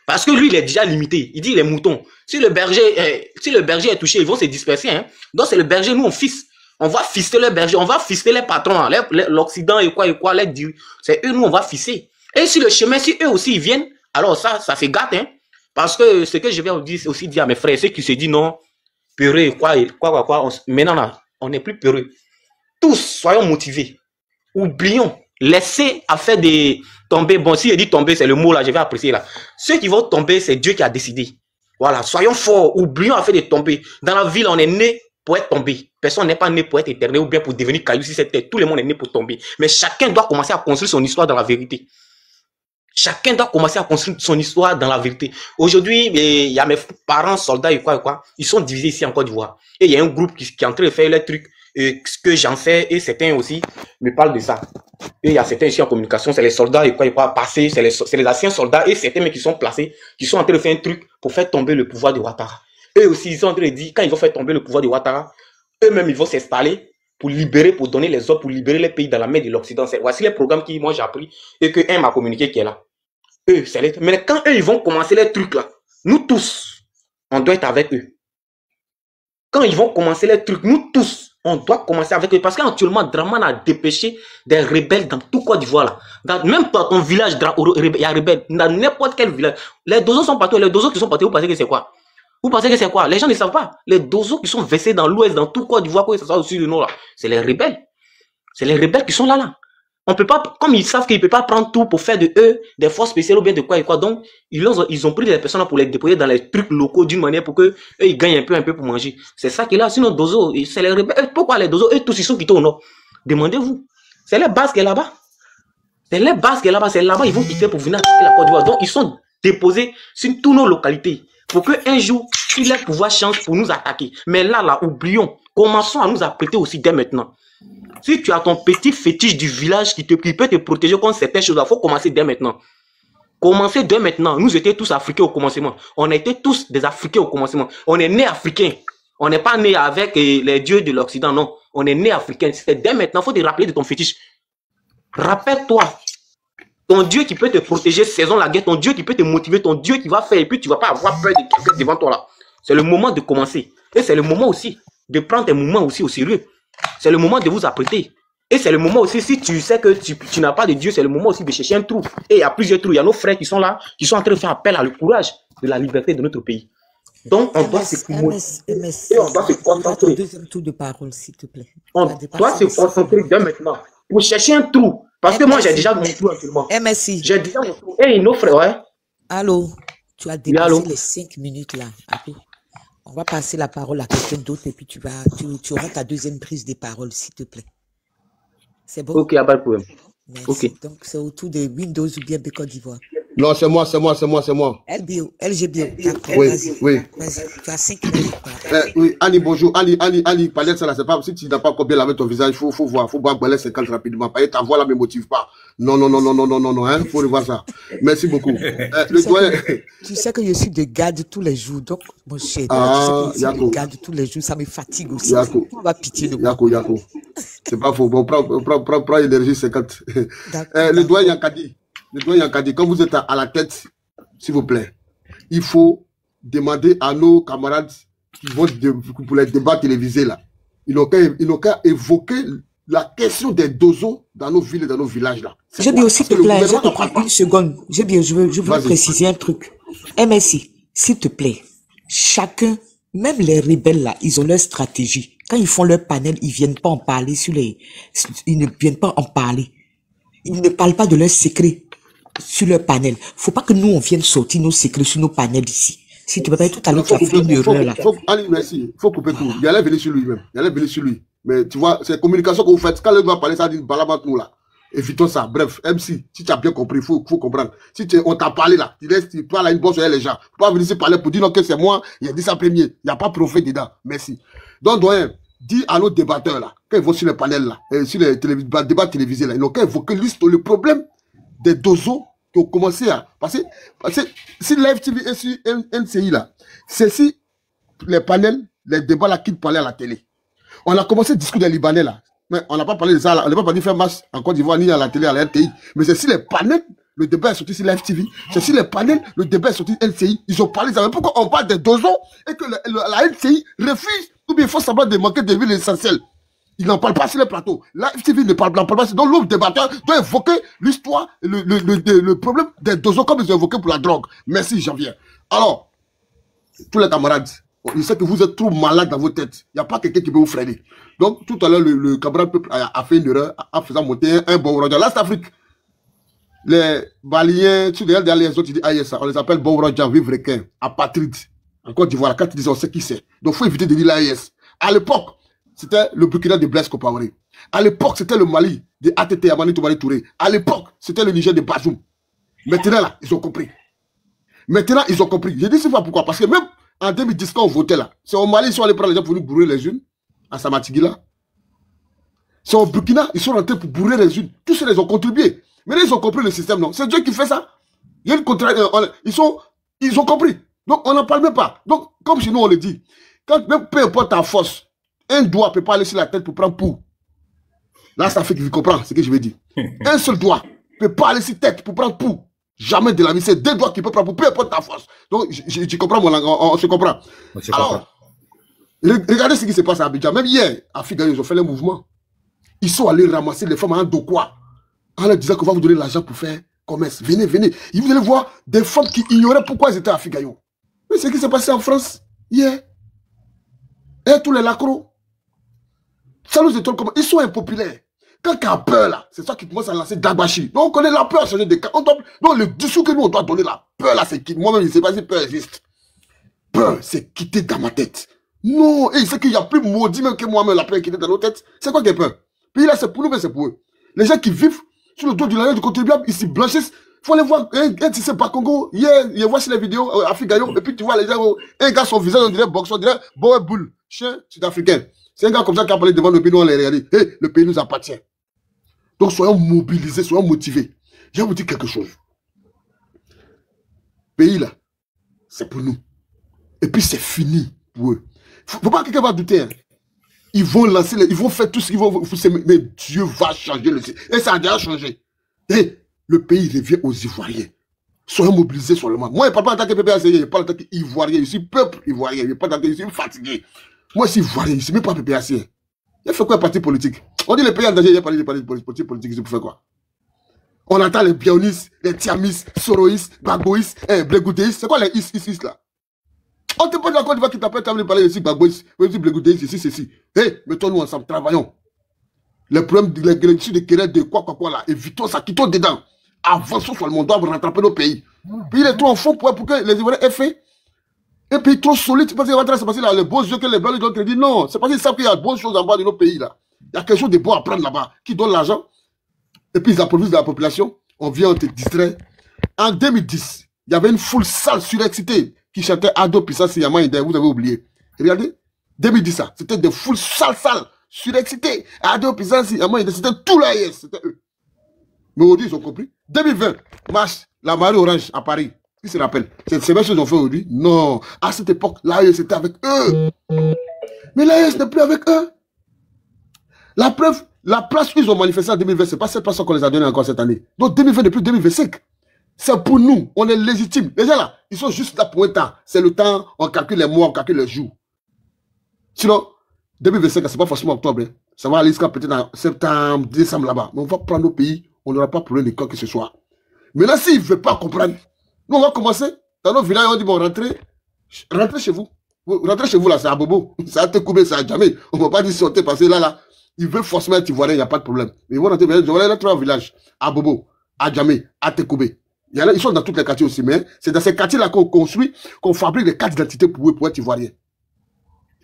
Parce que lui, il est déjà limité. Il dit les moutons. Si le berger est touché, ils vont se disperser. Hein. Donc c'est le berger, nous on fisse. On va fister le berger, on va fister les patrons, hein, l'Occident et quoi, c'est eux, nous on va fisser. Et sur le chemin, si eux aussi ils viennent, alors ça se gâte. Hein. Parce que ce que je vais aussi dire à mes frères, ceux qui se disent non, peureux, quoi, maintenant là, on n'est plus peureux. Tous, soyons motivés. Oublions, laissez à faire des tomber. Bon, si je dis tomber, c'est le mot là, je vais apprécier là. Ceux qui vont tomber, c'est Dieu qui a décidé. Voilà, soyons forts, oublions à faire des tomber. Dans la ville, on est né pour être tombé. Personne n'est pas né pour être éternel ou bien pour devenir caillou sur cette terre. Tout le monde est né pour tomber. Mais chacun doit commencer à construire son histoire dans la vérité. Chacun doit commencer à construire son histoire dans la vérité. Aujourd'hui, il y a mes parents soldats et quoi. Ils sont divisés ici en Côte d'Ivoire. Et il y a un groupe qui est en train de faire les trucs que j'en fais et certains aussi me parlent de ça. Et il y a certains ici en communication, c'est les soldats et quoi passés, c'est les anciens soldats et certains mecs qui sont placés, qui sont en train de faire un truc pour faire tomber le pouvoir de Ouattara. Eux aussi, ils sont en train de dire, quand ils vont faire tomber le pouvoir de Ouattara, eux-mêmes, ils vont s'installer pour libérer, pour donner les ordres, pour libérer les pays dans la main de l'Occident. Voici les programmes que moi j'ai appris et que un m'a communiqué qui est là. Eux, c'est les... Mais quand eux, ils vont commencer les trucs là, nous tous, on doit être avec eux. Quand ils vont commencer les trucs, nous tous, on doit commencer avec eux. Parce qu'actuellement, Draman a dépêché des rebelles dans tout Côte d'Ivoire là. Même dans ton village, il y a rebelles. Dans n'importe quel village. Les dozos sont partout. Les dozos qui sont partis, vous pensez que c'est quoi? Vous pensez que c'est quoi? Les gens ne savent pas. Les dozos qui sont versés dans l'ouest, dans tout Côte d'Ivoire, que ce soit au-dessus du nord là, c'est les rebelles. C'est les rebelles qui sont là. On peut pas, comme ils savent qu'ils ne peuvent pas prendre tout pour faire de eux des forces spéciales ou bien de quoi et quoi. Donc, ils ont pris des personnes pour les déployer dans les trucs locaux d'une manière pour que eux, ils gagnent un peu pour manger. C'est ça qui est là. Sinon, Dozo, c'est les rebelles. Pourquoi les Dozo, eux tous, ils sont quittés au nord? Demandez-vous. C'est les bases qui est là-bas. C'est les bases qui est là-bas. C'est là-bas, ils vont quitter pour venir attaquer la Côte d'Ivoire. Donc, ils sont déposés sur toutes nos localités. Pour qu'un jour, il ait pouvoir chance pour nous attaquer. Mais là, oublions. Commençons à nous apprêter aussi dès maintenant. Si tu as ton petit fétiche du village qui peut te protéger contre certaines choses, il faut commencer dès maintenant. Commencez dès maintenant. Nous étions tous africains au commencement. On était tous des Africains au commencement. On est nés africains. On n'est pas nés avec les dieux de l'Occident, non. On est nés africains. C'est dès maintenant. Il faut te rappeler de ton fétiche. Rappelle-toi. Ton Dieu qui peut te protéger, saison la guerre. Ton Dieu qui peut te motiver. Ton Dieu qui va faire. Et puis tu ne vas pas avoir peur de quelqu'un devant toi là. C'est le moment de commencer. Et c'est le moment aussi de prendre tes mouvements aussi au sérieux. C'est le moment de vous apprêter. Et c'est le moment aussi, si tu sais que tu n'as pas de Dieu, c'est le moment aussi de chercher un trou. Et il y a plusieurs trous. Il y a nos frères qui sont là, qui sont en train de faire appel à le courage de la liberté de notre pays. Donc, on doit se et on doit se concentrer. Deuxième tour de parole, s'il te plaît. On doit se concentrer dès maintenant pour chercher un trou. Parce que moi, j'ai déjà mon trou actuellement. MSI. J'ai déjà mon trou. Et nos frères, ouais. Allô, tu as dépassé les 5 minutes là. On va passer la parole à quelqu'un d'autre et puis tu auras ta deuxième prise de parole, s'il te plaît. C'est bon? Ok, pas de problème. Merci. Okay. Donc, c'est autour de Windows ou bien de Côte d'Ivoire. Non, c'est moi. LGBO. Oui. Vas-y, tu as 5 minutes. Oui, Ali, bonjour. Ali, parler de ça là, c'est pas, si tu n'as pas encore bien lavé ton visage, faut voir Balais 50 rapidement. Ta voix là me motive pas. Non, hein, faut revoir ça. Merci beaucoup. Tu sais que je suis de garde tous les jours, donc, mon cher, tu sais que je suis de garde tous les jours, ça me fatigue aussi. On va pitié de moi. Yako. C'est pas faux. Bon, prends énergie 50. Le doyen Yankadi, quand vous êtes à la tête, s'il vous plaît, il faut demander à nos camarades qui vont pour les débats télévisés là, ils n'ont qu'à évoquer la question des dozos dans nos villes et dans nos villages là. J'ai bien, s'il te plaît, je te prends une seconde. Je veux préciser un truc. MSI, s'il te plaît, chacun, même les rebelles là, ils ont leur stratégie. Quand ils font leur panel, ils viennent pas en parler ils ne viennent pas en parler. Ils ne parlent pas de leurs secrets. sur leur panel. Faut pas que nous, on vienne sortir nos secrets sur nos panels ici. Si tu peux pas tout à l'heure, tu as fait une erreur là. Allez, merci. Il faut couper tout. Il allait venir sur lui-même. Il allait venir sur lui. Mais tu vois, c'est la communication que vous faites. Quand le gars va parler, ça dit balabante nous là. Évitons ça. Bref, MC, si tu as bien compris, il faut comprendre. Si on t'a parlé là, tu parles à une bonne sur les gens. Tu peux pas venir ici parler pour dire non que c'est moi, il a dit ça premier. Il n'y a pas prophète dedans. Merci. Donc, doyen, dis à nos débatteurs là, quand ils vont sur les panels là, sur les débats télévisés là, ils n'ont qu'à évoquer le problème des dozos qui ont commencé à passer. Parce que si Live TV et sur NCI là, c'est si les panels, les débats là qui parlaient à la télé. On a commencé à discuter des Libanais là. Mais on n'a pas parlé de ça là. On n'a pas parlé de faire match en Côte d'Ivoire ni à la télé, à la RTI. Mais c'est si les panels, le débat est sorti sur Live TV. C'est si les panels, le débat est sorti sur NCI. Ils ont parlé de ça. Pourquoi on parle des dozos et que la NCI refuse ou bien il faut savoir de manquer de villes essentielles. Ils n'en parlent pas sur les plateaux. La FTV ne parle pas. Donc l'autre débatteur doit évoquer l'histoire, le problème des dozos comme ils ont évoqué pour la drogue. Merci, j'en viens. Alors, tous les camarades, je sais que vous êtes trop malades dans vos têtes. Il n'y a pas quelqu'un qui peut vous freiner. Donc, tout à l'heure, le camarade peuple a fait une erreur en faisant monter un bon Roger. Là, c'est Afrique. Les Baliens, tu regardes derrière les autres, tu dis, ah, yes, on les appelle bon Roger, vivre requin, apatride. En Côte d'Ivoire, quand ils disent, on sait qui c'est. Donc, il faut éviter de dire l'AIS. À l'époque, c'était le Burkina de Blaise Compaoré. À l'époque, c'était le Mali de ATT Amani Toumani Touré. À l'époque, c'était le Niger de Bazoum. Maintenant, là, ils ont compris. Maintenant, ils ont compris. Je dis c'est pas pourquoi. Parce que même en 2010, quand on votait là, c'est au Mali, ils sont allés prendre les gens pour nous bourrer les unes, à Samatigila. C'est au Burkina, ils sont rentrés pour bourrer les unes. Tous ceux-là, ils ont contribué. Mais là, ils ont compris le système, non. C'est Dieu qui fait ça. Il y a une contrainte. Ils ont compris. Donc, on n'en parle même pas. Donc, comme chez nous, on le dit, quand même peu importe ta force, un doigt ne peut pas aller sur la tête pour prendre pour. Là, ça fait que tu comprends ce que je veux dire. Un seul doigt ne peut pas aller sur la tête pour prendre pour. Jamais de la vie. C'est deux doigts qui peuvent prendre pour, peu importe ta force. Donc, tu comprends mon langage, on se comprend. Alors, regardez ce qui se passe à Abidjan. Même hier, à Figayo, ils ont fait le mouvement. Ils sont allés ramasser les femmes en Dokwa. En leur disant qu'on va vous donner l'argent pour faire commerce. Venez, venez. Et vous allez voir des femmes qui ignoraient pourquoi elles étaient à Figayo. Mais c'est ce qui s'est passé en France hier. Et tous les lacros. Ça nous étonne comment. Ils sont impopulaires. Quand il y a peur là, c'est ça qui commence à lancer Dagbashi. Donc on connaît la peur, changer de cas. Donc le discours que nous on doit donner la peur là, c'est quitter. Moi-même, je ne sais pas si peur existe. Peur, c'est quitter dans ma tête. Non, et c'est qu'il y a plus maudit même que moi-même la peur est quitter dans nos têtes. C'est quoi qui est peur? Puis là, c'est pour nous, mais c'est pour eux. Les gens qui vivent sur le dos du large du contribuable, ils s'y blanchissent. Il faut aller voir un Tissé par Congo. Hier, il voit sur les vidéos à Figayo. Et puis tu vois les gens, un gars, son visage, on dirait boxeur, on dirait boy boule, chien sud-africain. C'est un gars comme ça qui a parlé devant le pays, nous on les regarde. Hey, le pays nous appartient. Donc soyons mobilisés, soyons motivés. Je vais vous dire quelque chose. Pays là, c'est pour nous. Et puis c'est fini pour eux. Faut pas que quelqu'un va douter. Hein. Ils vont lancer, ils vont faire tout ce qu'ils vont. Mais Dieu va changer le système. Et ça a déjà changé. Et le pays revient aux Ivoiriens. Soyons mobilisés seulement. Moi, je ne parle pas en tant que PPAC, je parle en tant qu'Ivoirien. Je suis peuple ivoirien. Je ne parle pas en tant que je suis fatigué. Moi, je suis Ivoirien. Je ne suis même pas PPAC. Il fait quoi, parti politique? On dit les pays en danger, il y a parlé de politique politique, c'est pour faire quoi? On entend les Bionis, les Tiamis, Soroïs, Bagboïs, Blegoudéis. C'est quoi les is là? On te pose la Côte d'Ivoire qui t'appelle, tu as parlé ici, Bagboïs, Blegoudéis, ici, ceci. Hé, mettons-nous ensemble, travaillons. Les problèmes, les querelles de quoi là, évitons ça, quittons dedans. Avançons sur le monde, on doit rattraper nos pays. Puis il est trop en fond pour que les Ivoiriens aient fait. Un pays trop solide, tu penses qu'il va se passer là, les beaux yeux que les blancs donnent crédit. Non, c'est parce qu'ils savent qu'il y a de bonnes choses en bas de nos pays là. Il y a quelque chose de bon à prendre là-bas, qui donne l'argent. Et puis ils approvissionnent la population. On vient, on te distrait. En 2010, il y avait une foule sale surexcitée qui chantait Ado Pissas Yama Inde. Vous avez oublié. Regardez. 2010, ça. C'était des foules sales, surexcitées. Ado Pissas Yama Inde. C'était tout l'AIS. C'était eux. Mais aujourd'hui, ils ont compris. 2020, marche, la marée orange à Paris. Qui se rappelle? C'est ces mêmes choses qu'on fait aujourd'hui? Non. À cette époque, l'AIS était avec eux. Mais l'AIS n'est plus avec eux. La preuve, la place où ils ont manifesté en 2020, c'est pas cette place qu'on les a donnée encore cette année. Donc 2020 depuis 2025. C'est pour nous, on est légitime. Les gens là, ils sont juste là pour un temps. C'est le temps, on calcule les mois, on calcule les jours. Sinon, 2025, c'est pas forcément octobre. Hein. Ça va aller jusqu'à peut-être en septembre, décembre là-bas. Mais on va prendre nos pays, on n'aura pas problème de quoi que ce soit. Mais là, s'ils ne veulent pas comprendre, nous on va commencer. Dans nos villages, on dit bon, rentrez chez vous. Rentrez chez vous là, c'est à Bobo. Ça a été coupé, ça a jamais. On ne va pas dire si on t'est passé là. Ils veulent forcément être ivoiriens, il n'y a pas de problème. Mais ils vont rentrer, je vais aller dans 3 villages. À Bobo, à Djamé, à Tekoubé. Il y en a, ils sont dans tous les quartiers aussi, mais c'est dans ces quartiers-là qu'on construit, qu'on fabrique des cartes d'identité pour eux, pour être ivoiriens.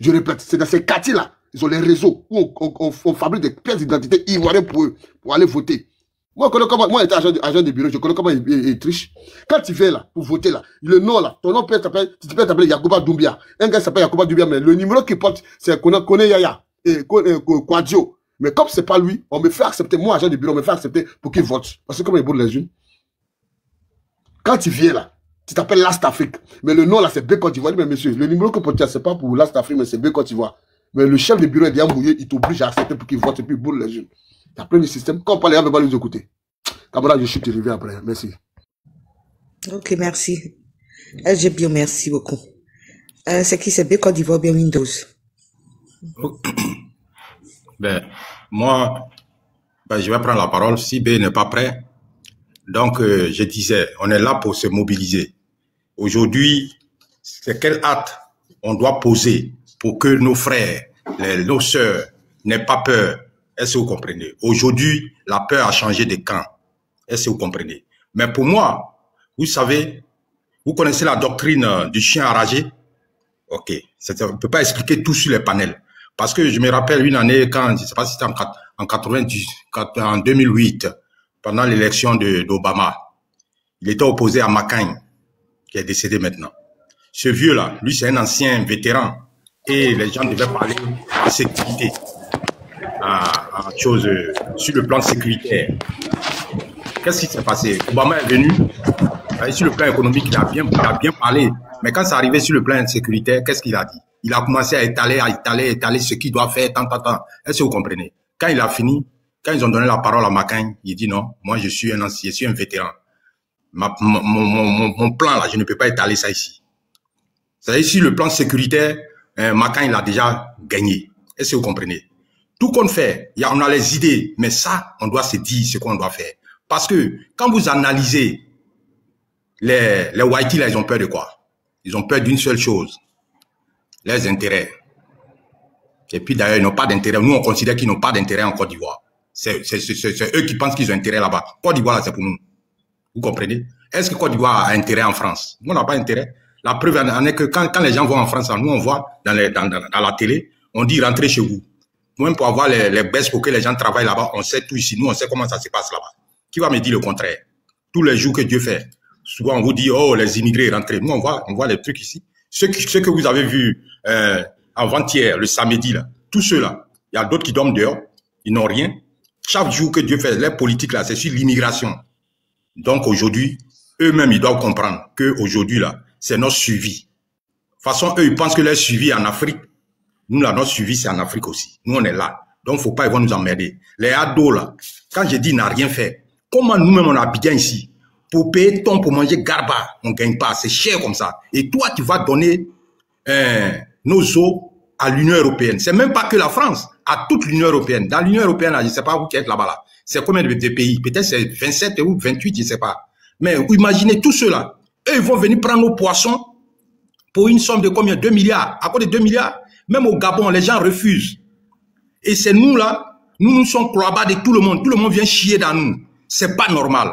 Je répète, c'est dans ces quartiers-là, ils ont les réseaux où on fabrique des pièces d'identité ivoiriennes pour eux, pour aller voter. Moi, j'étais agent de bureau, je connais comment ils trichent. Quand tu fais là, pour voter là, le nom là, ton nom peut t'appeler Yacouba Doumbia. Un gars s'appelle Yacouba Doumbia, mais le numéro qu'il porte, c'est Kone Yaya et Kwadjo. Mais comme c'est pas lui, on me fait accepter, moi, agent de bureau, on me fait accepter pour qu'il vote. Parce que comme il bourre les unes. Quand tu viens là, tu t'appelles Last Afrique. Mais le nom là, c'est B Côte d'Ivoire. Mais monsieur, le numéro que tu as, c'est pas pour Last Afrique, mais c'est B Côte d'Ivoire. Mais le chef de bureau est bien mouillé, il t'oblige à accepter pour qu'il vote et puis il bourre les unes. Il y a plein de systèmes. Quand on parle, on ne va pas nous écouter. Camarade, je suis arrivé après. Merci. Ok, merci. J'ai bien, merci beaucoup. C'est qui, c'est B Côte d'Ivoire, bien Windows? Ben, moi, je vais prendre la parole. Si B n'est pas prêt, donc je disais, on est là pour se mobiliser. Aujourd'hui, c'est quel acte on doit poser pour que nos frères, nos sœurs n'aient pas peur? Est-ce que vous comprenez? Aujourd'hui, la peur a changé de camp. Est-ce que vous comprenez? Mais pour moi, vous savez, vous connaissez la doctrine du chien enragé? Ok. On ne peut pas expliquer tout sur les panels. Parce que je me rappelle une année quand, je ne sais pas si c'était en 2008, pendant l'élection d'Obama, il était opposé à McCain, qui est décédé maintenant. Ce vieux-là, lui, c'est un ancien vétéran. Et les gens devaient parler de sécurité. Chose sur le plan sécuritaire. Qu'est-ce qui s'est passé? Obama est venu, sur le plan économique, il a bien parlé. Mais quand c'est arrivé sur le plan sécuritaire, qu'est-ce qu'il a dit? Il a commencé à étaler ce qu'il doit faire, tant. Est-ce que vous comprenez? Quand il a fini, quand ils ont donné la parole à McCain, il dit non, moi je suis un vétéran. Mon plan là, je ne peux pas étaler ça ici. C'est-à-dire sur le plan sécuritaire, McCain il a déjà gagné. Est-ce que vous comprenez? Tout qu'on fait, on a les idées, mais ça, on doit se dire ce qu'on doit faire. Parce que quand vous analysez les Whiteys, là, ils ont peur de quoi? Ils ont peur d'une seule chose, les intérêts. Et puis d'ailleurs, ils n'ont pas d'intérêt. Nous, on considère qu'ils n'ont pas d'intérêt en Côte d'Ivoire. C'est eux qui pensent qu'ils ont intérêt là-bas. Côte d'Ivoire, là, c'est pour nous. Vous comprenez? Est-ce que Côte d'Ivoire a intérêt en France? Nous, on n'a pas intérêt. La preuve en est que quand les gens vont en France, nous, on voit dans la télé, on dit rentrez chez vous. Même pour avoir les baisses pour que les gens travaillent là-bas, on sait tout ici. Nous, on sait comment ça se passe là-bas. Qui va me dire le contraire? Tous les jours que Dieu fait, souvent on vous dit, oh, les immigrés, rentrez. Nous, on voit les trucs ici. Ceux que vous avez vus avant-hier, le samedi, là, tous ceux-là, il y a d'autres qui dorment dehors, ils n'ont rien. Chaque jour que Dieu fait, les politiques, là, c'est sur l'immigration. Donc aujourd'hui, eux-mêmes, ils doivent comprendre qu'aujourd'hui, là, c'est notre suivi. De toute façon, eux, ils pensent que leur suivi est en Afrique. Nous, là, notre suivi, c'est en Afrique aussi. Nous, on est là. Donc, faut pas, ils vont nous emmerder. Les ados, là, quand j'ai dit n'a rien fait, comment nous-mêmes, on a bien ici? Pour payer ton, pour manger garba, on ne gagne pas. C'est cher comme ça. Et toi, tu vas donner nos eaux à l'Union européenne. C'est même pas que la France, à toute l'Union européenne. Dans l'Union européenne, là, je ne sais pas vous qui êtes là-bas, là. C'est combien de pays? Peut-être c'est 27 ou 28, je ne sais pas. Mais imaginez tous ceux-là. Eux, ils vont venir prendre nos poissons pour une somme de combien? 2 milliards. À cause de 2 milliards. Même au Gabon, les gens refusent. Et c'est nous là, nous sommes cloibas de tout le monde. Tout le monde vient chier dans nous. C'est pas normal.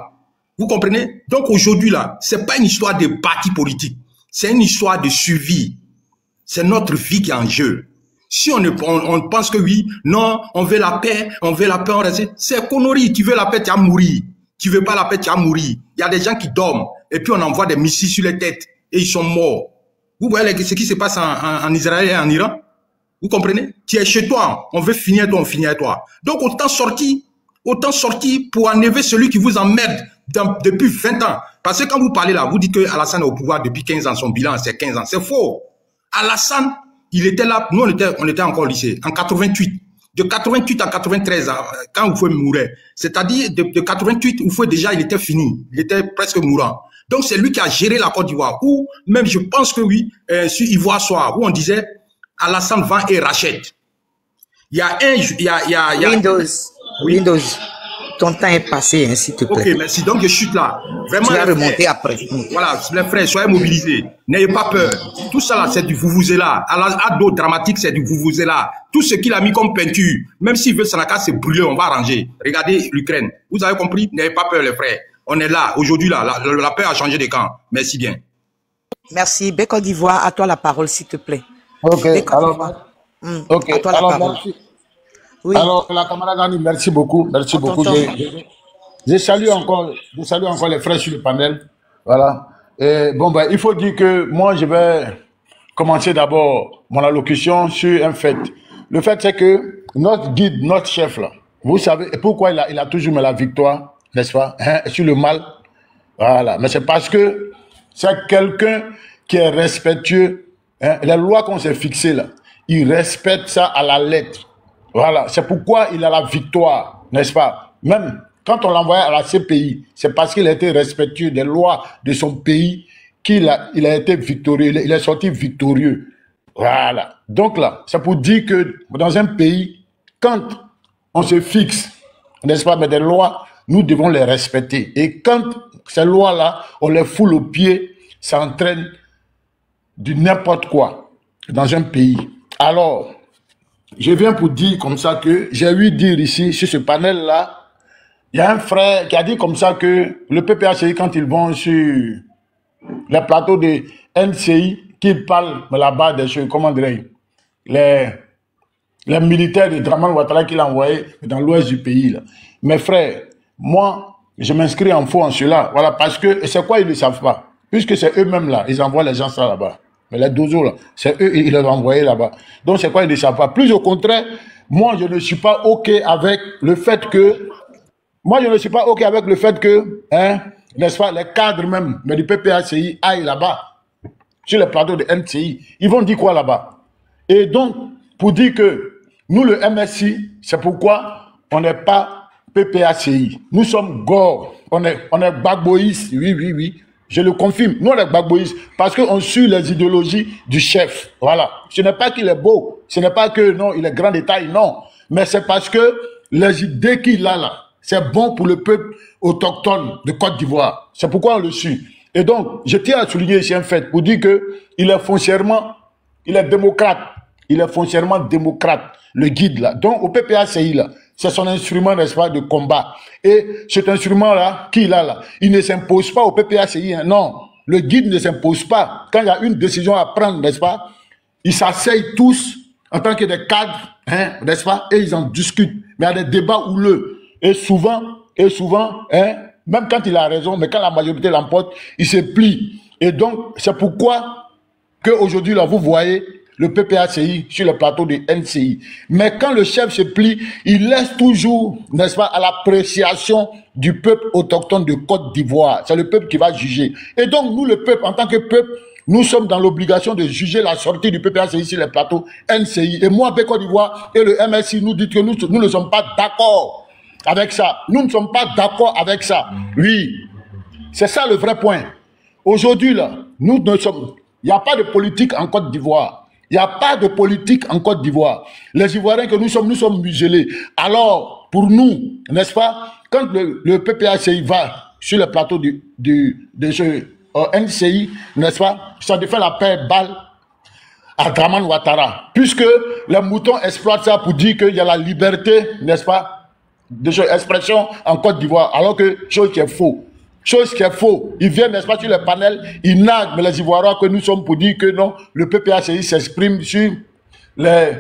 Vous comprenez? Donc aujourd'hui là, c'est pas une histoire de parti politique. C'est une histoire de suivi. C'est notre vie qui est en jeu. Si on pense que oui, non, on veut la paix, on reste. C'est connerie. Tu veux la paix, tu vas mourir. Tu veux pas la paix, tu vas mourir. Il y a des gens qui dorment. Et puis on envoie des missiles sur les têtes. Et ils sont morts. Vous voyez ce qui se passe en Israël et en Iran? Vous comprenez? Tu es chez toi, on veut finir toi, on finit avec toi. Donc autant sortir pour enlever celui qui vous emmerde depuis 20 ans. Parce que quand vous parlez là, vous dites que Alassane est au pouvoir depuis 15 ans, son bilan c'est 15 ans. C'est faux. Alassane, il était là, nous on était encore au lycée, en 88. De 88 à 93, quand Oufoué mourait, c'est-à-dire de 88, Oufoué déjà, il était fini. Il était presque mourant. Donc c'est lui qui a géré la Côte d'Ivoire. Ou même, je pense que oui, sur Ivoire Soir, où on disait Alassane vend et rachète. Il y a Windows. Oui. Windows. Ton temps est passé, hein, s'il te plaît. Ok, merci. Donc je chute là. Vraiment, tu vas remonter après. Voilà, les frères, soyez mobilisés. N'ayez pas peur. Tout ça là, c'est du vuvuzela. À dos dramatique, c'est du vuvuzela. Tout ce qu'il a mis comme peinture, même s'il veut Sanaka se brûler, on va arranger. Regardez l'Ukraine. Vous avez compris? N'ayez pas peur, les frères. On est là. Aujourd'hui, là, la paix a changé de camp. Merci bien. Merci. Côte d'Ivoire, à toi la parole, s'il te plaît. Ok, alors, à toi la parole. merci. Oui. Alors, la camarade Gani, merci beaucoup. Merci beaucoup. Je salue encore les frères sur le panel. Voilà. Et bon, ben, il faut dire que moi, je vais commencer d'abord mon allocution sur un fait. Le fait, c'est que notre guide, notre chef, là, vous savez pourquoi il a toujours mis la victoire, n'est-ce pas, hein, sur le mal. Voilà. Mais c'est parce que c'est quelqu'un qui est respectueux. Hein. Les lois qu'on s'est fixées, là, il respecte ça à la lettre. Voilà. C'est pourquoi il a la victoire, n'est-ce pas? Même quand on l'envoyait à la CPI, c'est parce qu'il a été respectueux des lois de son pays qu'il a été victorieux, il est sorti victorieux. Voilà. Donc là, c'est pour dire que dans un pays, quand on se fixe, n'est-ce pas, mais des lois, nous devons les respecter. Et quand ces lois-là, on les foule aux pieds, ça entraîne du n'importe quoi dans un pays. Alors, je viens pour dire comme ça que j'ai ouï dire ici, sur ce panel-là, il y a un frère qui a dit comme ça que le PPACI, quand ils vont sur les plateaux de NCI, qu'ils parlent là-bas des choses, comment dirais-je, les militaires de Draman Ouattara qu'il a envoyés dans l'ouest du pays. Là. Mes frères, moi, je m'inscris en faux en cela. Voilà, parce que c'est quoi, ils ne savent pas. Puisque c'est eux-mêmes là, ils envoient les gens ça là-bas. Mais les dozos là, c'est eux, ils les ont envoyés là-bas. Donc c'est quoi, ils ne savent pas. Plus au contraire, moi, je ne suis pas OK avec le fait que hein, n'est-ce pas, les cadres même, mais du PPACI aillent là-bas, sur les plateaux de NCI. Ils vont dire quoi là-bas? Et donc, pour dire que nous, le MSI, c'est pourquoi on n'est pas PPACI. Nous sommes Gore. On est Gbagboïstes. Oui. Je le confirme. Nous, on est Gbagboïstes parce qu'on suit les idéologies du chef. Voilà. Ce n'est pas qu'il est beau. Ce n'est pas que, non, il est grand de taille. Non. Mais c'est parce que les idées qu'il a là, c'est bon pour le peuple autochtone de Côte d'Ivoire. C'est pourquoi on le suit. Et donc, je tiens à souligner ici un fait pour dire qu'il est foncièrement, il est démocrate. Il est foncièrement démocrate, le guide là. Donc, au PPACI là, c'est son instrument, n'est-ce pas, de combat. Et cet instrument-là, qu'il a là, il ne s'impose pas au PPACI. Hein. Non, le guide ne s'impose pas. Quand il y a une décision à prendre, n'est-ce pas, ils s'asseyent tous en tant que des cadres, hein, n'est-ce pas, et ils en discutent. Mais il y a des débats houleux. Et souvent, hein, même quand il a raison, mais quand la majorité l'emporte, il se plie. Et donc, c'est pourquoi qu'aujourd'hui, là, vous voyez le PPACI sur le plateau de NCI. Mais quand le chef se plie, il laisse toujours, n'est-ce pas, à l'appréciation du peuple autochtone de Côte d'Ivoire. C'est le peuple qui va juger. Et donc, nous, le peuple, en tant que peuple, nous sommes dans l'obligation de juger la sortie du PPACI sur les plateaux NCI. Et moi, Côte d'Ivoire et le MSI nous disent que nous ne sommes pas d'accord avec ça. Nous ne sommes pas d'accord avec ça. Oui, c'est ça le vrai point. Aujourd'hui, là, nous ne sommes... Il n'y a pas de politique en Côte d'Ivoire. Il n'y a pas de politique en Côte d'Ivoire. Les Ivoiriens que nous sommes muselés. Alors, pour nous, n'est-ce pas, quand le PPACI va sur le plateau de ce NCI, n'est-ce pas, ça défait la paix balle à Draman Ouattara. Puisque les moutons exploitent ça pour dire qu'il y a la liberté, n'est-ce pas, d'expression en Côte d'Ivoire. Alors que, chose qui est faux. Chose qui est faux. Ils viennent, n'est-ce pas, sur les panels, ils naguent les Ivoiriens que nous sommes pour dire que non, le PPACI s'exprime sur la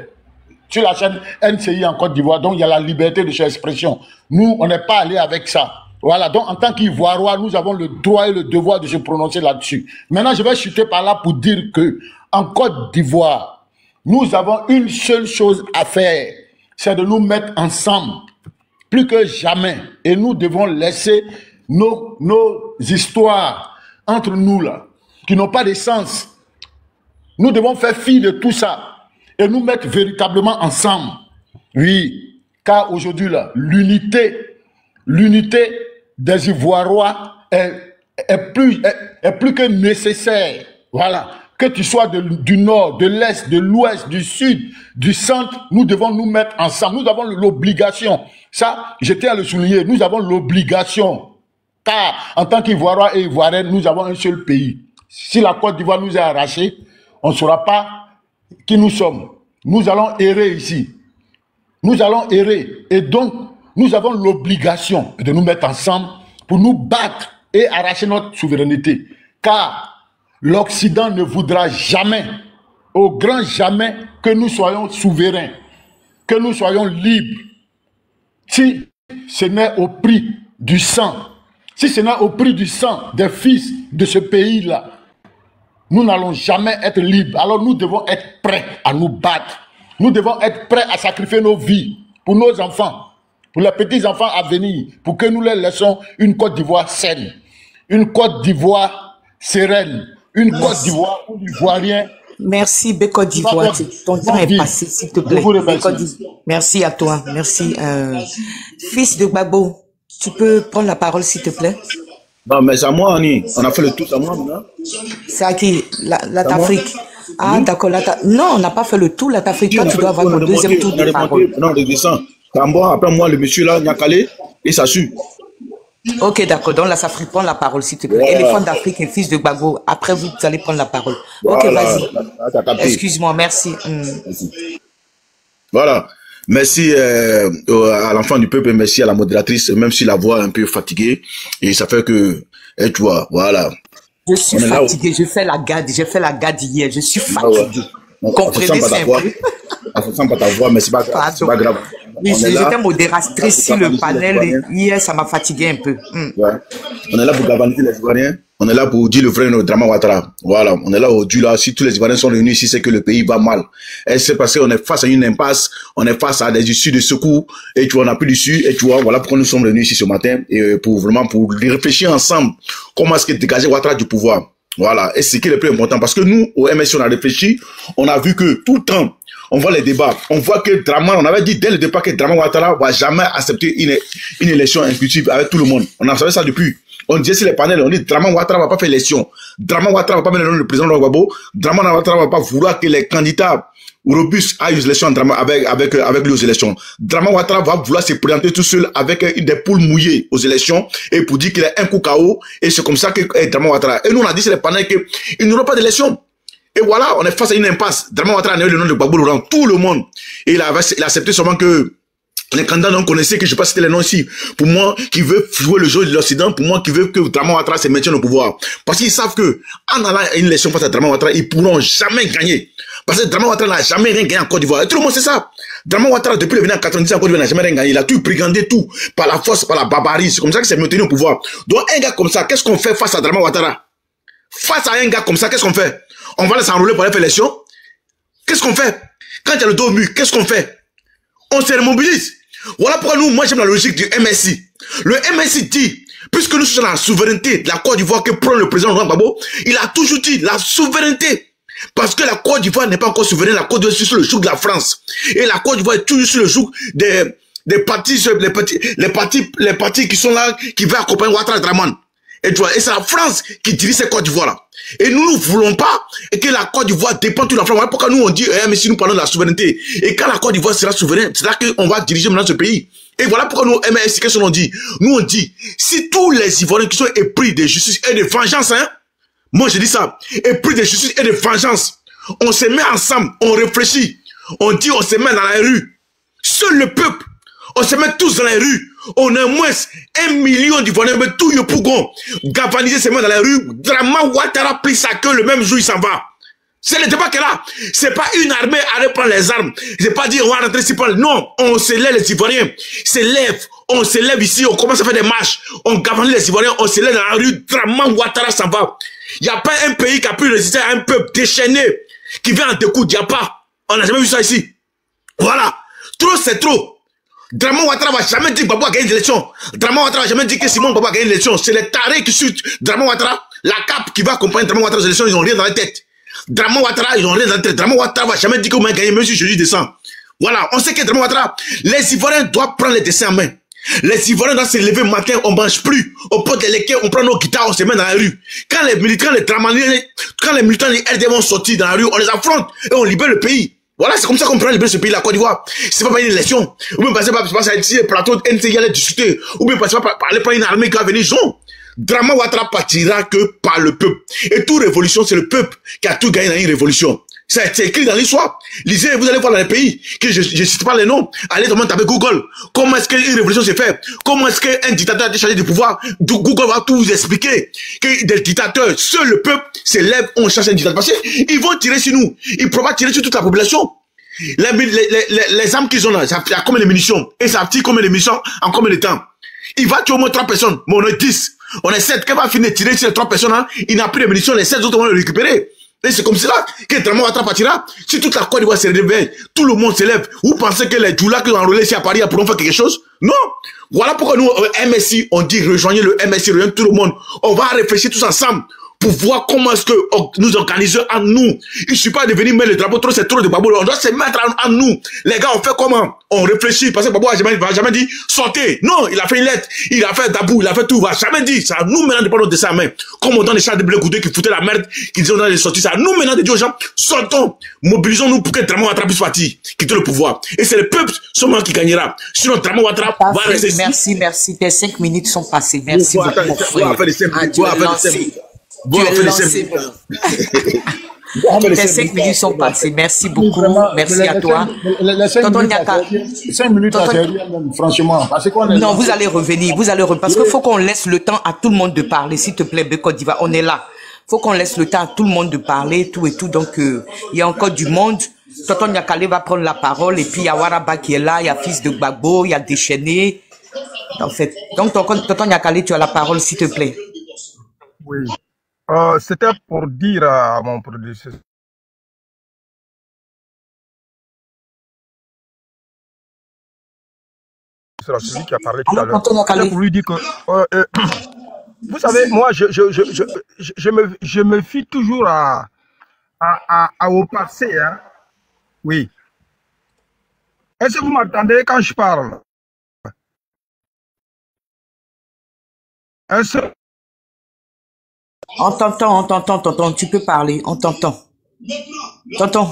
chaîne NCI en Côte d'Ivoire. Donc, il y a la liberté de cette expression. Nous, on n'est pas allé avec ça. Voilà. Donc, en tant qu'Ivoiriens, nous avons le droit et le devoir de se prononcer là-dessus. Maintenant, je vais chuter par là pour dire que, en Côte d'Ivoire, nous avons une seule chose à faire. C'est de nous mettre ensemble. Plus que jamais. Et nous devons laisser nos histoires entre nous là, qui n'ont pas de sens. Nous devons faire fi de tout ça et nous mettre véritablement ensemble. Oui, car aujourd'hui là, l'unité des Ivoiriens est plus que nécessaire. Voilà. Que tu sois du nord, de l'est, de l'ouest, du sud, du centre, nous devons nous mettre ensemble. Nous avons l'obligation. Ça, je tiens à le souligner, nous avons l'obligation. Car en tant qu'Ivoiriens et Ivoiriennes, nous avons un seul pays. Si la Côte d'Ivoire nous est arrachée, on ne saura pas qui nous sommes. Nous allons errer ici. Nous allons errer. Et donc, nous avons l'obligation de nous mettre ensemble pour nous battre et arracher notre souveraineté. Car l'Occident ne voudra jamais, au grand jamais, que nous soyons souverains, que nous soyons libres. Si ce n'est au prix du sang, si ce n'est au prix du sang des fils de ce pays-là, nous n'allons jamais être libres. Alors nous devons être prêts à nous battre. Nous devons être prêts à sacrifier nos vies pour nos enfants, pour les petits-enfants à venir, pour que nous leur laissons une Côte d'Ivoire saine, une Côte d'Ivoire sereine, une Côte d'Ivoire où l'Ivoirien... Merci, Côte d'Ivoire. Ton temps est passé, s'il te plaît. Merci à toi. Merci. Fils de Gbagbo, tu peux prendre la parole, s'il te plaît? Non, mais c'est à moi, Annie. On a fait le tour, c'est à moi, maintenant. C'est à qui? La Tafrique. Ah, d'accord. Non, on n'a pas fait le tour, la Tafrique. Toi, tu dois avoir le deuxième tour de parole. Non, redescends. Après moi, le monsieur là, Nyakale, et ça suit. Ok, d'accord. Donc, la Tafrique, prends la parole, s'il te plaît. Éléphant d'Afrique et fils de Gbagbo. Après, vous allez prendre la parole. Ok, vas-y. Excuse-moi, merci. Voilà. Merci à l'enfant du peuple, merci à la modératrice, même si la voix est un peu fatiguée. Et ça fait que, tu vois, voilà. Je suis fatigué, j'ai fait la garde hier, je suis fatigué. Comprenez ça un peu. Ça ne sent pas ta voix, mais c'est pas grave. Oui, j'étais modératrice sur le panel hier, ça m'a fatigué un peu. Ouais. On est là pour galvaniser les Ivoiriens. On est là pour dire le vrai Dramane Ouattara. Voilà, on est là aujourd'hui là. Si tous les Ivoiriens sont réunis ici, c'est que le pays va mal. Et c'est parce qu'on est face à une impasse, on est face à des issues de secours, et tu vois, on n'a plus d'issue, et tu vois, voilà pourquoi nous sommes réunis ici ce matin, et pour réfléchir ensemble, comment est-ce que dégager Ouattara du pouvoir. Voilà, et c'est ce qui est le plus important, parce que nous, au MSC, on a réfléchi, on a vu que tout le temps, on voit les débats, on voit que Dramane, on avait dit dès le départ que Dramane Ouattara va jamais accepter une élection inclusive avec tout le monde. On a savait ça depuis. On disait sur les panels, on dit Dramane Ouattara va pas faire l'élection. Dramane Ouattara va pas mettre le nom du président Gbagbo. Dramane Ouattara va pas vouloir que les candidats robustes aillent aux élections avec lui aux élections. Dramane Ouattara va vouloir se présenter tout seul avec des poules mouillées aux élections et pour dire qu'il est un coup KO, et c'est comme ça que Dramane Ouattara. Et nous on a dit sur les panels qu'il n'y aura pas d'élection. Et voilà, on est face à une impasse. Dramane Ouattara a eu le nom de Gbagbo dans tout le monde. Et il a accepté seulement que les candidats non connaissaient, que je ne sais pas citer les noms ici, pour moi, qui veut jouer le jeu de l'Occident, pour moi, qui veut que Dramane Ouattara se maintienne au pouvoir. Parce qu'ils savent que, en allant à une élection face à Dramane Ouattara, ils pourront jamais gagner. Parce que Dramane Ouattara n'a jamais rien gagné en Côte d'Ivoire. Et tout le monde sait ça. Dramane Ouattara, depuis le venir en 90 en Côte d'Ivoire, n'a jamais rien gagné. Il a tout brigandé, tout, par la force, par la barbarie. C'est comme ça qu'il s'est maintenu au pouvoir. Donc, un gars comme ça, qu'est-ce qu'on fait face à Dramane Ouattara? Face à un gars comme ça, qu'est-ce qu'on fait? On va les enrôler pour aller faire l'élection? Qu'est-ce qu'on fait? Quand il y a le dos au mur, qu'est-ce qu'on fait? On se remobilise. Voilà pourquoi moi j'aime la logique du MSI. Le MSI dit, puisque nous sommes dans la souveraineté de la Côte d'Ivoire que prend le président Gbagbo, il a toujours dit la souveraineté. Parce que la Côte d'Ivoire n'est pas encore souveraine, la Côte d'Ivoire est sur le joug de la France. Et la Côte d'Ivoire est toujours sur le joug des partis, les partis qui sont là, qui veulent accompagner Ouattara et Dramane. Et tu vois, et c'est la France qui dirige cette Côte d'Ivoire là. Et nous ne voulons pas que la Côte d'Ivoire dépend de la France. Voilà pourquoi nous on dit, mais si nous parlons de la souveraineté, et quand la Côte d'Ivoire sera souveraine, c'est là qu'on va diriger maintenant ce pays. Et voilà pourquoi nous, MSC, qu'est-ce qu'on dit? Nous on dit, si tous les Ivoiriens qui sont épris de justice et de vengeance, hein, moi je dis ça, épris de justice et de vengeance, on se met ensemble, on réfléchit, on dit, on se met dans la rue, seul le peuple, on se met tous dans la rue. On a moins 1 million d'Ivoiriens, mais tout le pougon, galvaniser ses mains dans la rue, Dramane Ouattara pris sa queue le même jour, il s'en va. C'est le débat qu'elle a. C'est pas une armée à reprendre les armes. C'est pas dire on va rentrer ici. Non, on se lève les Ivoiriens. On se lève ici, on commence à faire des marches. On galvanise les Ivoiriens, on se lève dans la rue, Dramane Ouattara s'en va. Il n'y a pas un pays qui a pu résister à un peuple déchaîné, qui vient en découdre, il n'y a pas. On n'a jamais vu ça ici. Voilà. Trop, c'est trop. Dramane Ouattara va jamais dire que Gbagbo a gagné l'élection. Dramane Ouattara va jamais dire que Simon Gbagbo a gagné l'élection. C'est les tarés qui suivent Dramane Ouattara. La CAP qui va accompagner Dramane Ouattara aux élections, ils n'ont rien dans la tête. Dramane Ouattara, ils n'ont rien dans la tête. Dramane Ouattara va jamais dire que vous m'avez gagné, même si je descends. Voilà, on sait que Dramane Ouattara, les Ivoiriens doivent prendre les dessins en main. Les Ivoiriens doivent se lever le matin, on mange plus. On porte les lequets, on prend nos guitares, on se met dans la rue. Quand les militants, quand les militants, les RD vont sortir dans la rue, on les affronte et on libère le pays. Voilà, c'est comme ça qu'on prend libérer ce pays, la Côte d'Ivoire. C'est pas par une élection. Ou bien passer par ici, les plateaux de NCI aller discuter. Ou bien passer par aller prendre une armée qui va venir. Non. Dramane Ouattara partira que par le peuple. Et toute révolution, c'est le peuple qui a tout gagné dans une révolution. C'est écrit dans l'histoire. Lisez, vous allez voir dans les pays, que je ne cite pas les noms. Allez vraiment taper Google. Comment est-ce qu'une révolution s'est faite? Comment est-ce qu'un dictateur a été chargé du pouvoir? Google va tout vous expliquer. Que des dictateurs, seul le peuple s'élève, on cherche un dictateur. Parce qu'ils vont tirer sur nous. Ils pourront tirer sur toute la population. Les armes qu'ils ont là, ça a combien de munitions? Et ça tire combien de munitions en combien de temps? Il va tuer au moins 3 personnes. Mais on est 10. On est 7. Quand il va finir de tirer sur les 3 personnes, hein, il n'a plus de munitions. Les 7 autres vont les récupérer. Et c'est comme cela que Dramane Ouattara partira. Si toute la Côte d'Ivoire se réveille, tout le monde s'élève. Vous pensez que les Djoula qui ont enrôlé ici à Paris pourront faire quelque chose? Non. Voilà pourquoi nous, MSI, on dit rejoignez le MSI, rejoignez tout le monde. On va réfléchir tous ensemble pour voir comment est-ce que nous organisons en nous. Il ne suffit pas de venir mettre le drapeau, trop c'est trop de Babou. On doit se mettre en nous. Les gars, on fait comment? On réfléchit. Parce que Babou va jamais dit sortez. Non, il a fait une lettre. Il a fait Dabou, il a fait tout. Il va jamais dire. Ça nous maintenant de prendre notre dessin à main. Comme on donne les chars de blé goudé qui foutaient la merde, qui disaient on allait sortir. Ça nous maintenant de dire aux gens sortons. Mobilisons-nous pour que Dramane Ouattara puisse partir, quitter le pouvoir. Et c'est le peuple seulement qui gagnera. Sinon, Dramane Ouattara va rester. Merci. Tes 5 minutes sont passées. Merci beaucoup, mon frère. Bon, tu es lancé. Tes 5 minutes sont passées. Merci beaucoup. Merci à toi. Les 5 minutes, c'est rien même, franchement. Non, vous allez revenir. Parce qu'il faut qu'on laisse le temps à tout le monde de parler. S'il te plaît, Côte d'Ivoire, on est là. Il faut qu'on laisse le temps à tout le monde de parler, tout et tout. Donc, il y a encore du monde. Tonton Nyakale va prendre la parole. Et puis, il y a Waraba qui est là. Il y a Fils de Gbagbo. Il y a Déchaîné. En fait. Donc, Tonton Nyakale, tu as la parole, s'il te plaît. Oui. C'était pour dire à mon producteur. C'est celui qui a parlé tout à l'heure. C'était pour lui dire que, vous savez, moi, je me fie toujours au passé. Hein. Oui. Est-ce que vous m'entendez quand je parle? Est-ce que... On t'entend, tu peux parler, on t'entend. Tonton.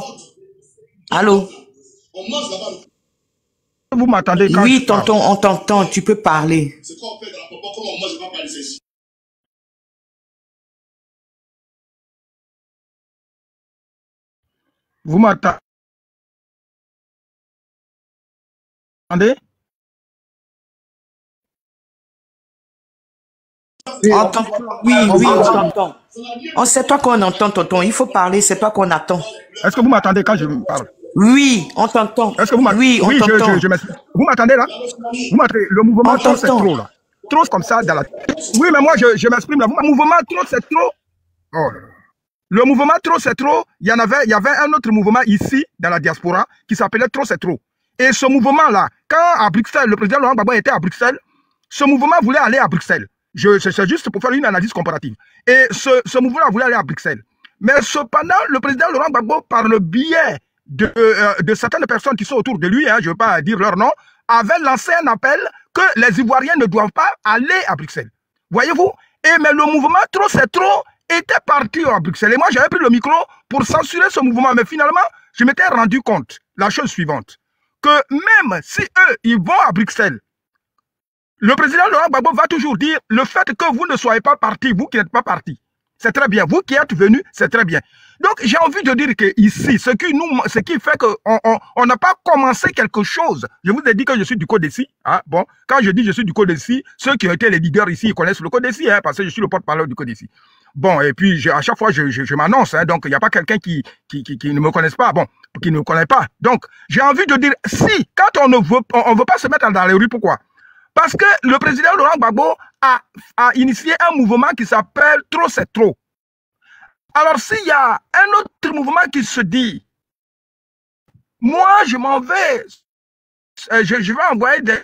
Allô? Vous m'entendez quand oui, tonton, on t'entend, tu peux parler. Vous m'entendez? Oui, on t'entend. C'est toi qu'on entend, tonton. Il faut parler, c'est toi qu'on attend. Est-ce que vous m'entendez quand je parle? Oui, on t'entend. Est-ce que vous m'entendez? Oui, on t'entend. Vous m'entendez là? Vous m'entendez? Le mouvement trop, c'est trop là. Trop comme ça dans la... Oui, mais moi, je m'exprime là. Le mouvement trop, c'est trop. Oh. Le mouvement trop, c'est trop. Il y avait un autre mouvement ici, dans la diaspora, qui s'appelait trop, c'est trop. Et ce mouvement-là, quand à Bruxelles, le président Laurent Gbagbo était à Bruxelles, ce mouvement voulait aller à Bruxelles. C'est juste pour faire une analyse comparative. Et ce mouvement voulait aller à Bruxelles. Mais cependant, le président Laurent Gbagbo, par le biais de certaines personnes qui sont autour de lui, hein, je ne veux pas dire leur nom, avait lancé un appel que les Ivoiriens ne doivent pas aller à Bruxelles. Voyez-vous? Mais le mouvement trop c'est trop était parti à Bruxelles. Et moi, j'avais pris le micro pour censurer ce mouvement. Mais finalement, je m'étais rendu compte, la chose suivante, que même si eux, ils vont à Bruxelles, le président Laurent Gbagbo va toujours dire le fait que vous ne soyez pas parti, vous qui n'êtes pas parti, c'est très bien. Vous qui êtes venus, c'est très bien. Donc, j'ai envie de dire que ici, ce qui fait qu'on n'a pas commencé quelque chose. Je vous ai dit que je suis du Codeci. Hein, bon, quand je dis je suis du Codeci, ceux qui ont été les leaders ici, ils connaissent le Codeci, hein, parce que je suis le porte-parole du Codeci. Bon, et puis, à chaque fois, je m'annonce. Hein, donc, il n'y a pas quelqu'un qui ne me connaisse pas. Bon, qui ne me connaît pas. Donc, j'ai envie de dire, si, quand on veut pas se mettre dans les rues, pourquoi? Parce que le président Laurent Gbagbo a initié un mouvement qui s'appelle « Trop c'est trop ». Alors, s'il y a un autre mouvement qui se dit « Moi, je m'en vais, je vais envoyer des